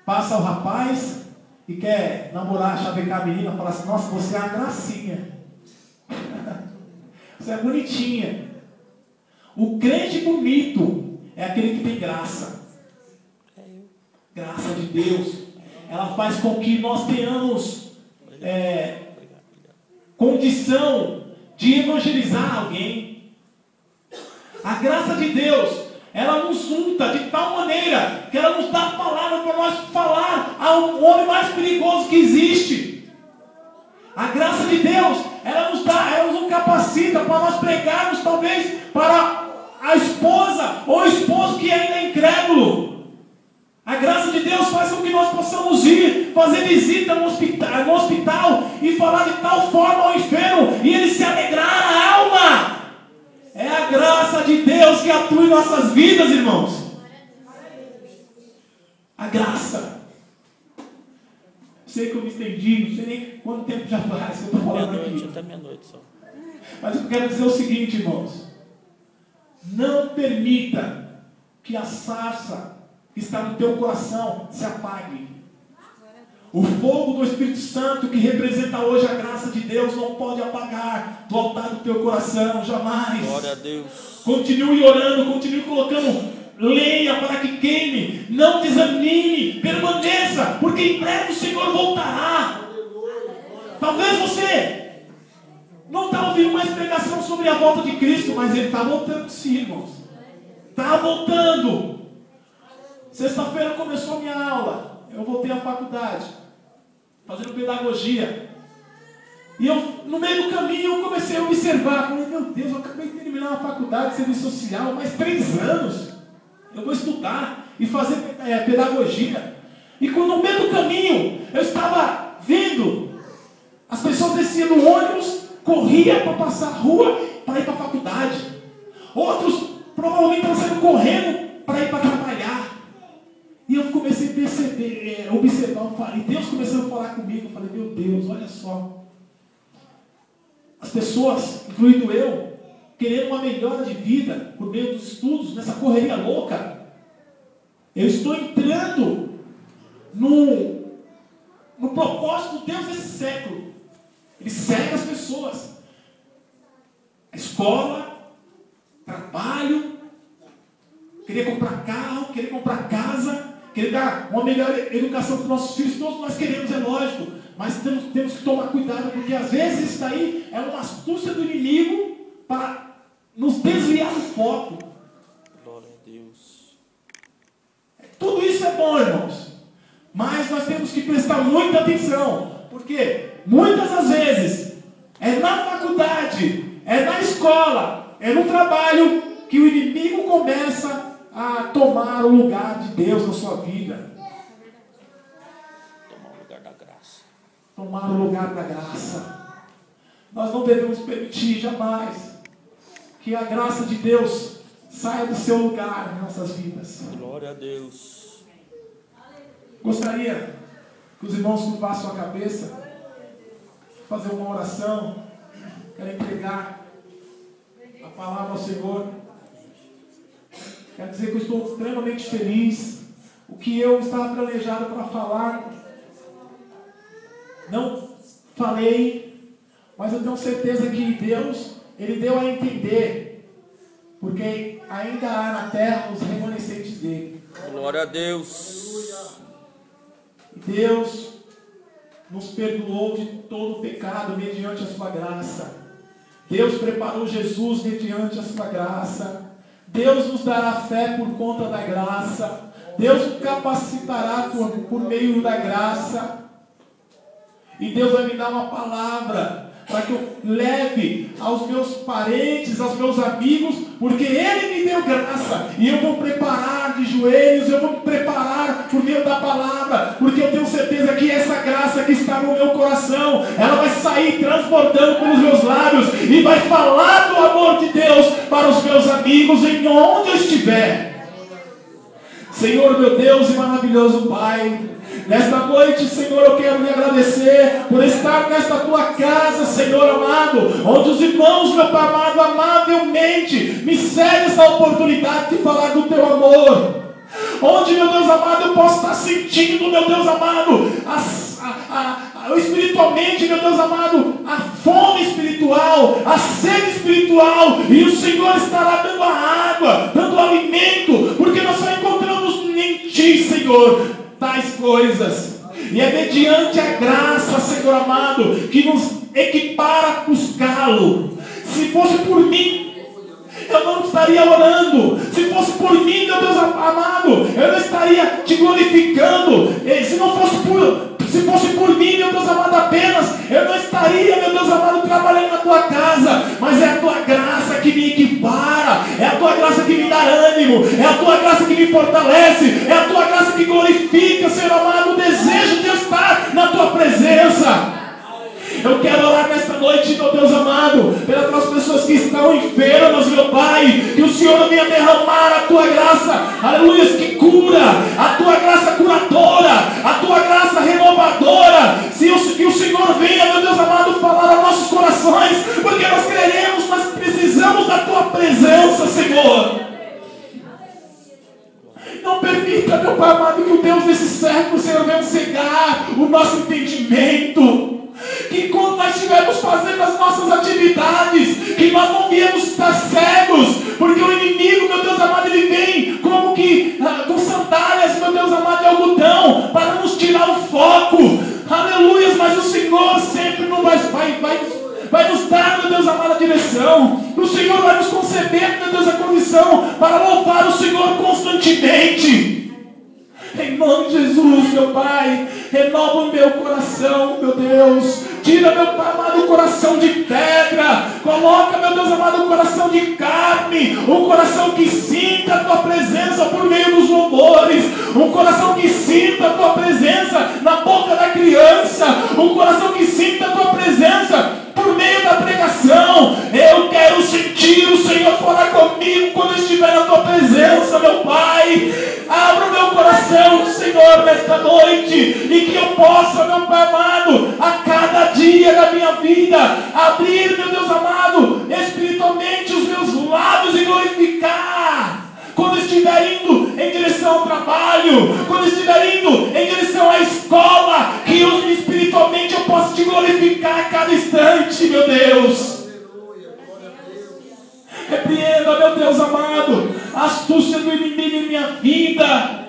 passa o rapaz e quer namorar, chavecar a menina, fala assim: nossa, você é uma gracinha. Você é bonitinha. O crente bonito é aquele que tem graça. Graça de Deus. Ela faz com que nós tenhamos condição de evangelizar alguém. A graça de Deus, ela nos unta de tal maneira que ela nos dá a palavra para nós falar ao homem mais perigoso que existe. A graça de Deus, ela nos capacita para nós pregarmos, talvez, para a esposa ou o esposo que ainda é incrédulo. A graça de Deus faz com que nós possamos ir, fazer visita no hospital e falar de tal forma ao enfermo e ele se alegrar a alma. É a graça de Deus que atua em nossas vidas, irmãos. A graça. Sei que eu me estendi, não sei nem quanto tempo já faz que eu estou falando aqui. Até meia-noite só. Mas eu quero dizer o seguinte, irmãos. Não permita que a sarça que está no teu coração se apague. O fogo do Espírito Santo que representa hoje a graça de Deus não pode apagar do altar do teu coração, jamais. Glória a Deus. Continue orando, continue colocando lenha para que queime, não desanime, permaneça, porque em breve o Senhor voltará. Talvez você não está ouvindo mais pregação sobre a volta de Cristo, mas Ele está voltando sim, irmãos. Está voltando. Sexta-feira começou a minha aula, eu voltei à faculdade, fazendo pedagogia. E no meio do caminho, eu comecei a observar, falei: meu Deus, eu acabei de terminar a faculdade de serviço social, mais 3 anos. Eu vou estudar e fazer pedagogia. E quando no meio do caminho eu estava vendo as pessoas desciam do ônibus, corria para passar a rua para ir para a faculdade. Outros provavelmente estavam saindo correndo para ir para trabalhar. E eu comecei a perceber, observar, e Deus começou a falar comigo. Eu falei, meu Deus, olha só. As pessoas, incluindo eu, querendo uma melhora de vida por meio dos estudos, nessa correria louca. Eu estou entrando no propósito de Deus desse século. Ele segue as pessoas. A escola, trabalho, querer comprar carro, querer comprar casa, querer dar uma melhor educação para os nossos filhos. Todos nós queremos, é lógico. Mas temos que tomar cuidado, porque às vezes isso daí é uma astúcia do inimigo para nos desviar do foco. Glória a Deus. Tudo isso é bom, irmãos. Mas nós temos que prestar muita atenção. Porque muitas das vezes é na faculdade, é na escola, é no trabalho que o inimigo começa a tomar o lugar de Deus na sua vida. Tomar o lugar da graça. Nós não devemos permitir jamais que a graça de Deus saia do seu lugar em nossas vidas. Glória a Deus. Gostaria que os irmãos curvassem a cabeça, fazer uma oração. Quero entregar a palavra ao Senhor. Quero dizer que eu estou extremamente feliz. O que eu estava planejado para falar, não falei, mas eu tenho certeza que Deus, Ele deu a entender, porque ainda há na terra os remanescentes dele. Glória a Deus. Deus nos perdoou de todo o pecado mediante a sua graça. Deus preparou Jesus mediante a sua graça. Deus nos dará fé por conta da graça. Deus nos capacitará por meio da graça. E Deus vai me dar uma palavra para que eu leve aos meus parentes, aos meus amigos, porque Ele me deu graça, e eu vou preparar de joelhos, eu vou me preparar por meio da palavra, porque eu tenho certeza que essa graça que está no meu coração, ela vai sair transbordando pelos meus lábios, e vai falar do amor de Deus para os meus amigos, em onde eu estiver. Senhor, meu Deus e maravilhoso Pai, nesta noite, Senhor, eu quero lhe agradecer por estar nesta tua casa, Senhor amado, onde os irmãos, meu Pai amado, amavelmente me cedem essa oportunidade de falar do teu amor. Onde, meu Deus amado, eu posso estar sentindo, meu Deus amado, espiritualmente, meu Deus amado, a fome espiritual, a sede espiritual, e o Senhor estará dando a água, dando o alimento, porque nós só encontramos em Ti, Senhor, tais coisas. E é mediante a graça, Senhor amado, que nos equipara a buscá-lo. Se fosse por mim, eu não estaria orando. Se fosse por mim, meu Deus amado, eu não estaria te glorificando. Se fosse por mim, meu Deus amado, apenas, eu não estaria, meu Deus amado, trabalhando na tua casa. Mas é a tua graça que me equipara, é a tua graça que me dá ânimo, é a tua graça que me fortalece, é a tua graça que glorifica, Senhor amado, o desejo de estar na tua presença. Eu quero orar nesta noite, meu Deus amado, pelas pessoas que estão enfermas, meu Pai, que o Senhor venha derramar a tua graça, aleluia, que cura, a tua graça curadora, a tua graça renovadora, que o Senhor venha, meu Deus amado, falar aos nossos corações, porque nós queremos, nós precisamos da tua presença, Senhor. Não permita, meu Pai amado, que o Deus desse século, Senhor, venha cegar o nosso entendimento. Que quando nós estivermos fazendo as nossas atividades, que nós não viemos estar cegos, porque o inimigo, meu Deus amado, ele vem como que com sandálias, meu Deus amado, de algodão, para nos tirar o foco. Aleluia, mas o Senhor sempre não vai nos dar, meu Deus amado, a direção. O Senhor vai nos conceder, meu Deus, a condição para louvar o Senhor constantemente. Em nome de Jesus, meu Pai, renova o meu coração, meu Deus. Tira, meu Pai amado, o coração de pedra. Coloca, meu Deus amado, o coração de carne. Um coração que sinta a tua presença por meio dos louvores. Um coração que sinta a tua presença na boca da criança. Um coração que sinta a tua presença por meio da pregação. Eu quero sentir o Senhor falar comigo quando eu estiver na tua presença, meu Pai. Abra o meu coração, Senhor. Senhor, nesta noite, e que eu possa, meu Pai amado, a cada dia da minha vida, abrir, meu Deus amado, espiritualmente os meus lábios e glorificar. Quando estiver indo em direção ao trabalho, quando estiver indo em direção à escola, que eu, espiritualmente eu possa te glorificar a cada instante, meu Deus. Repreenda, meu Deus amado, a astúcia do inimigo em minha vida.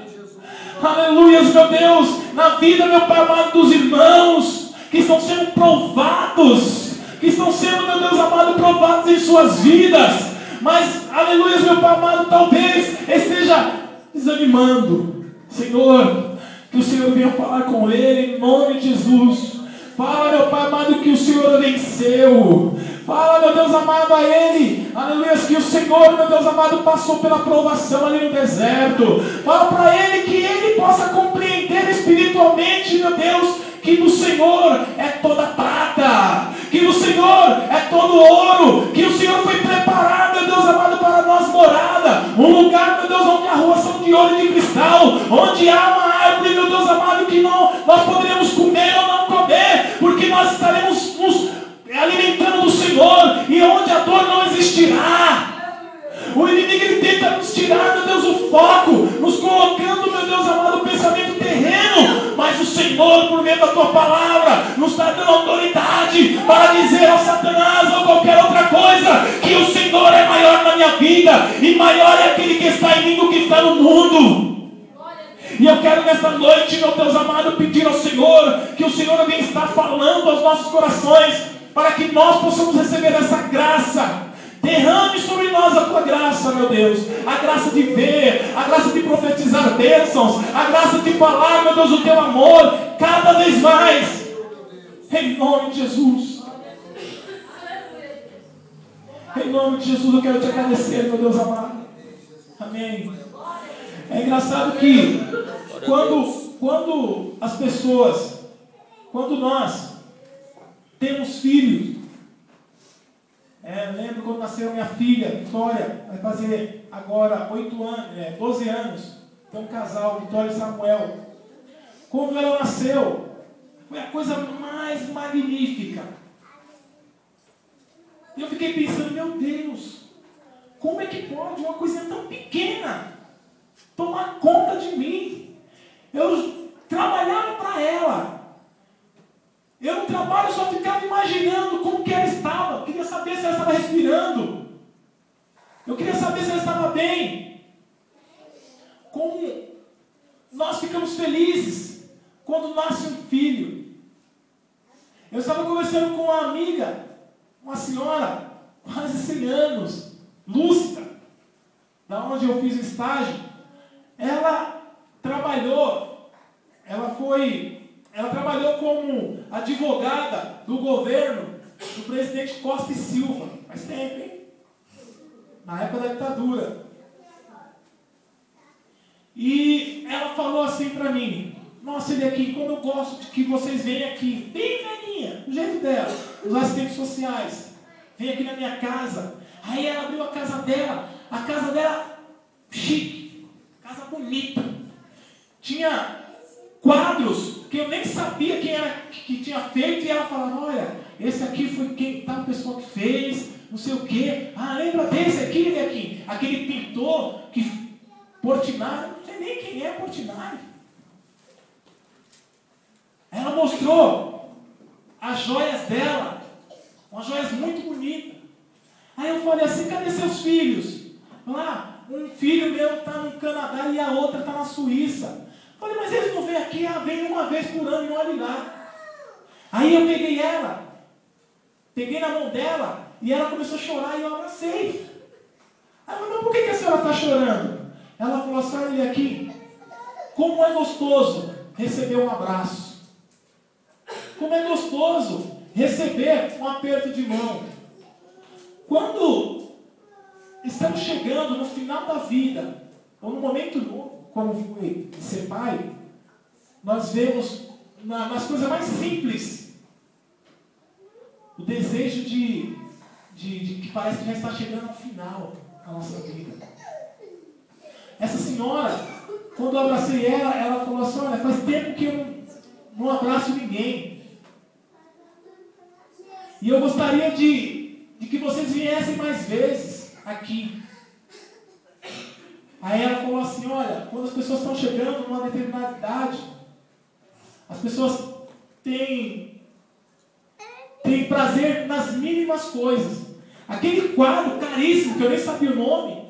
Aleluias, meu Deus, na vida, meu Pai amado, dos irmãos que estão sendo provados, que estão sendo, meu Deus amado, provados em suas vidas. Mas, aleluia, meu Pai amado, talvez esteja desanimando. Senhor, que o Senhor venha falar com ele em nome de Jesus. Fala, meu Pai amado, que o Senhor venceu. Fala, meu Deus amado, a ele, aleluia, que o Senhor, meu Deus amado, passou pela provação ali no deserto. Fala para ele que ele possa compreender espiritualmente, meu Deus, que no Senhor é toda prata, que no Senhor é todo ouro, que o Senhor foi preparado, meu Deus amado, para nós morada, um lugar, meu Deus, onde as ruas são de ouro e de cristal, onde há uma árvore, meu Deus amado, que nós poderemos comer ou não comer, porque nós estaremos nos alimentando do Senhor, e onde a dor não existirá. O inimigo, ele tenta nos tirar, meu Deus, o foco, nos colocando, meu Deus amado, o pensamento terreno, mas o Senhor, por meio da tua palavra, nos está dando autoridade para dizer ao Satanás ou qualquer outra coisa, que o Senhor é maior na minha vida, e maior é aquele que está em mim do que está no mundo. E eu quero nesta noite, meu Deus amado, pedir ao Senhor, que o Senhor venha estar falando aos nossos corações, para que nós possamos receber essa graça. Derrame sobre nós a tua graça, meu Deus. A graça de ver, a graça de profetizar bênçãos, a graça de falar, meu Deus, o teu amor, cada vez mais. Em nome de Jesus. Em nome de Jesus eu quero te agradecer, meu Deus amado. Amém. É engraçado que quando as pessoas, quando nós temos filhos, lembro quando nasceu minha filha, Vitória, vai fazer agora 12 anos, tem um casal, Vitória e Samuel. Quando ela nasceu, foi a coisa mais magnífica. E eu fiquei pensando, meu Deus, como é que pode uma coisa tão pequena tomar conta de mim? Eu trabalhava para ela. Eu no trabalho só ficava imaginando como que ela estava. Eu queria saber se ela estava respirando. Eu queria saber se ela estava bem. Como nós ficamos felizes quando nasce um filho. Eu estava conversando com uma amiga, uma senhora, quase 100 anos, lúcida, da onde eu fiz o estágio. Ela trabalhou como advogada do governo do presidente Costa e Silva. Faz tempo, hein? Na época da ditadura. E ela falou assim para mim: nossa, ele aqui, como eu gosto de que vocês venham aqui, bem velhinha, do jeito dela, os assistentes sociais, vem aqui na minha casa. Aí ela abriu a casa dela chique, casa bonita, tinha quadros que eu nem sabia quem era que tinha feito, e ela falava: olha, esse aqui foi quem tal pessoa que fez, não sei o quê. Ah, lembra desse aqui, aquele pintor Portinari, não sei nem quem é Portinari. Ela mostrou as joias dela, umas joias muito bonitas. Aí eu falei assim: cadê seus filhos? Lá, um filho meu está no Canadá e a outra está na Suíça. Eu falei: mas eles não vêm aqui? Vem uma vez por ano e olhe lá. Aí eu peguei na mão dela, e ela começou a chorar e eu abracei. Aí eu falei: mas por que a senhora está chorando? Ela falou assim: olha aqui, como é gostoso receber um abraço. Como é gostoso receber um aperto de mão. Quando estamos chegando no final da vida, ou no momento novo, como foi ser pai, nós vemos nas coisas mais simples o desejo de que parece que já está chegando ao final da nossa vida. Essa senhora, quando eu abracei ela, ela falou assim, olha, faz tempo que eu não abraço ninguém. E eu gostaria de que vocês viessem mais vezes aqui. Aí ela falou assim, olha, quando as pessoas estão chegando numa determinada idade, as pessoas têm prazer nas mínimas coisas. Aquele quadro caríssimo, que eu nem sabia o nome,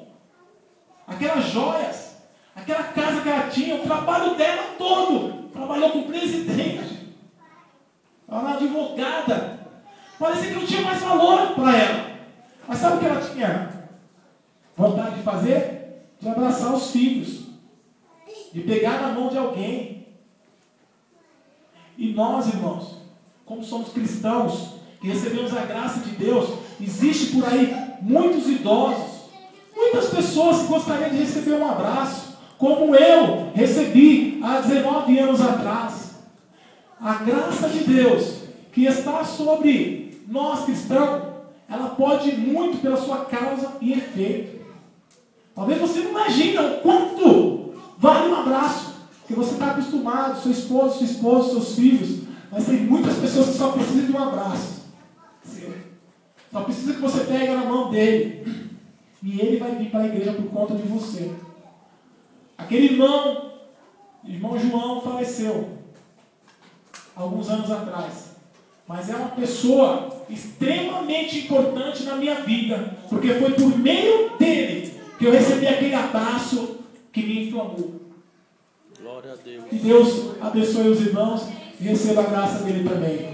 aquelas joias, aquela casa que ela tinha, o trabalho dela todo, trabalhou com o presidente, ela era advogada, parecia que não tinha mais valor para ela. Mas sabe o que ela tinha vontade de fazer? De abraçar os filhos, de pegar na mão de alguém. E nós, irmãos, como somos cristãos, que recebemos a graça de Deus, existe por aí muitos idosos, muitas pessoas que gostariam de receber um abraço, como eu recebi há 19 anos atrás. A graça de Deus que está sobre nós cristãos, ela pode ir muito pela sua causa e efeito. Talvez você não imagine o quanto vale um abraço, porque você está acostumado, seu esposo, sua esposa, seus filhos, mas tem muitas pessoas que só precisam de um abraço. Só precisa que você pegue na mão dele. E ele vai vir para a igreja por conta de você. Aquele irmão João, faleceu alguns anos atrás. Mas é uma pessoa extremamente importante na minha vida. Porque foi por meio dele que eu recebi aquele abraço que me inflamou. Glória a Deus. Que Deus abençoe os irmãos e receba a graça dele também.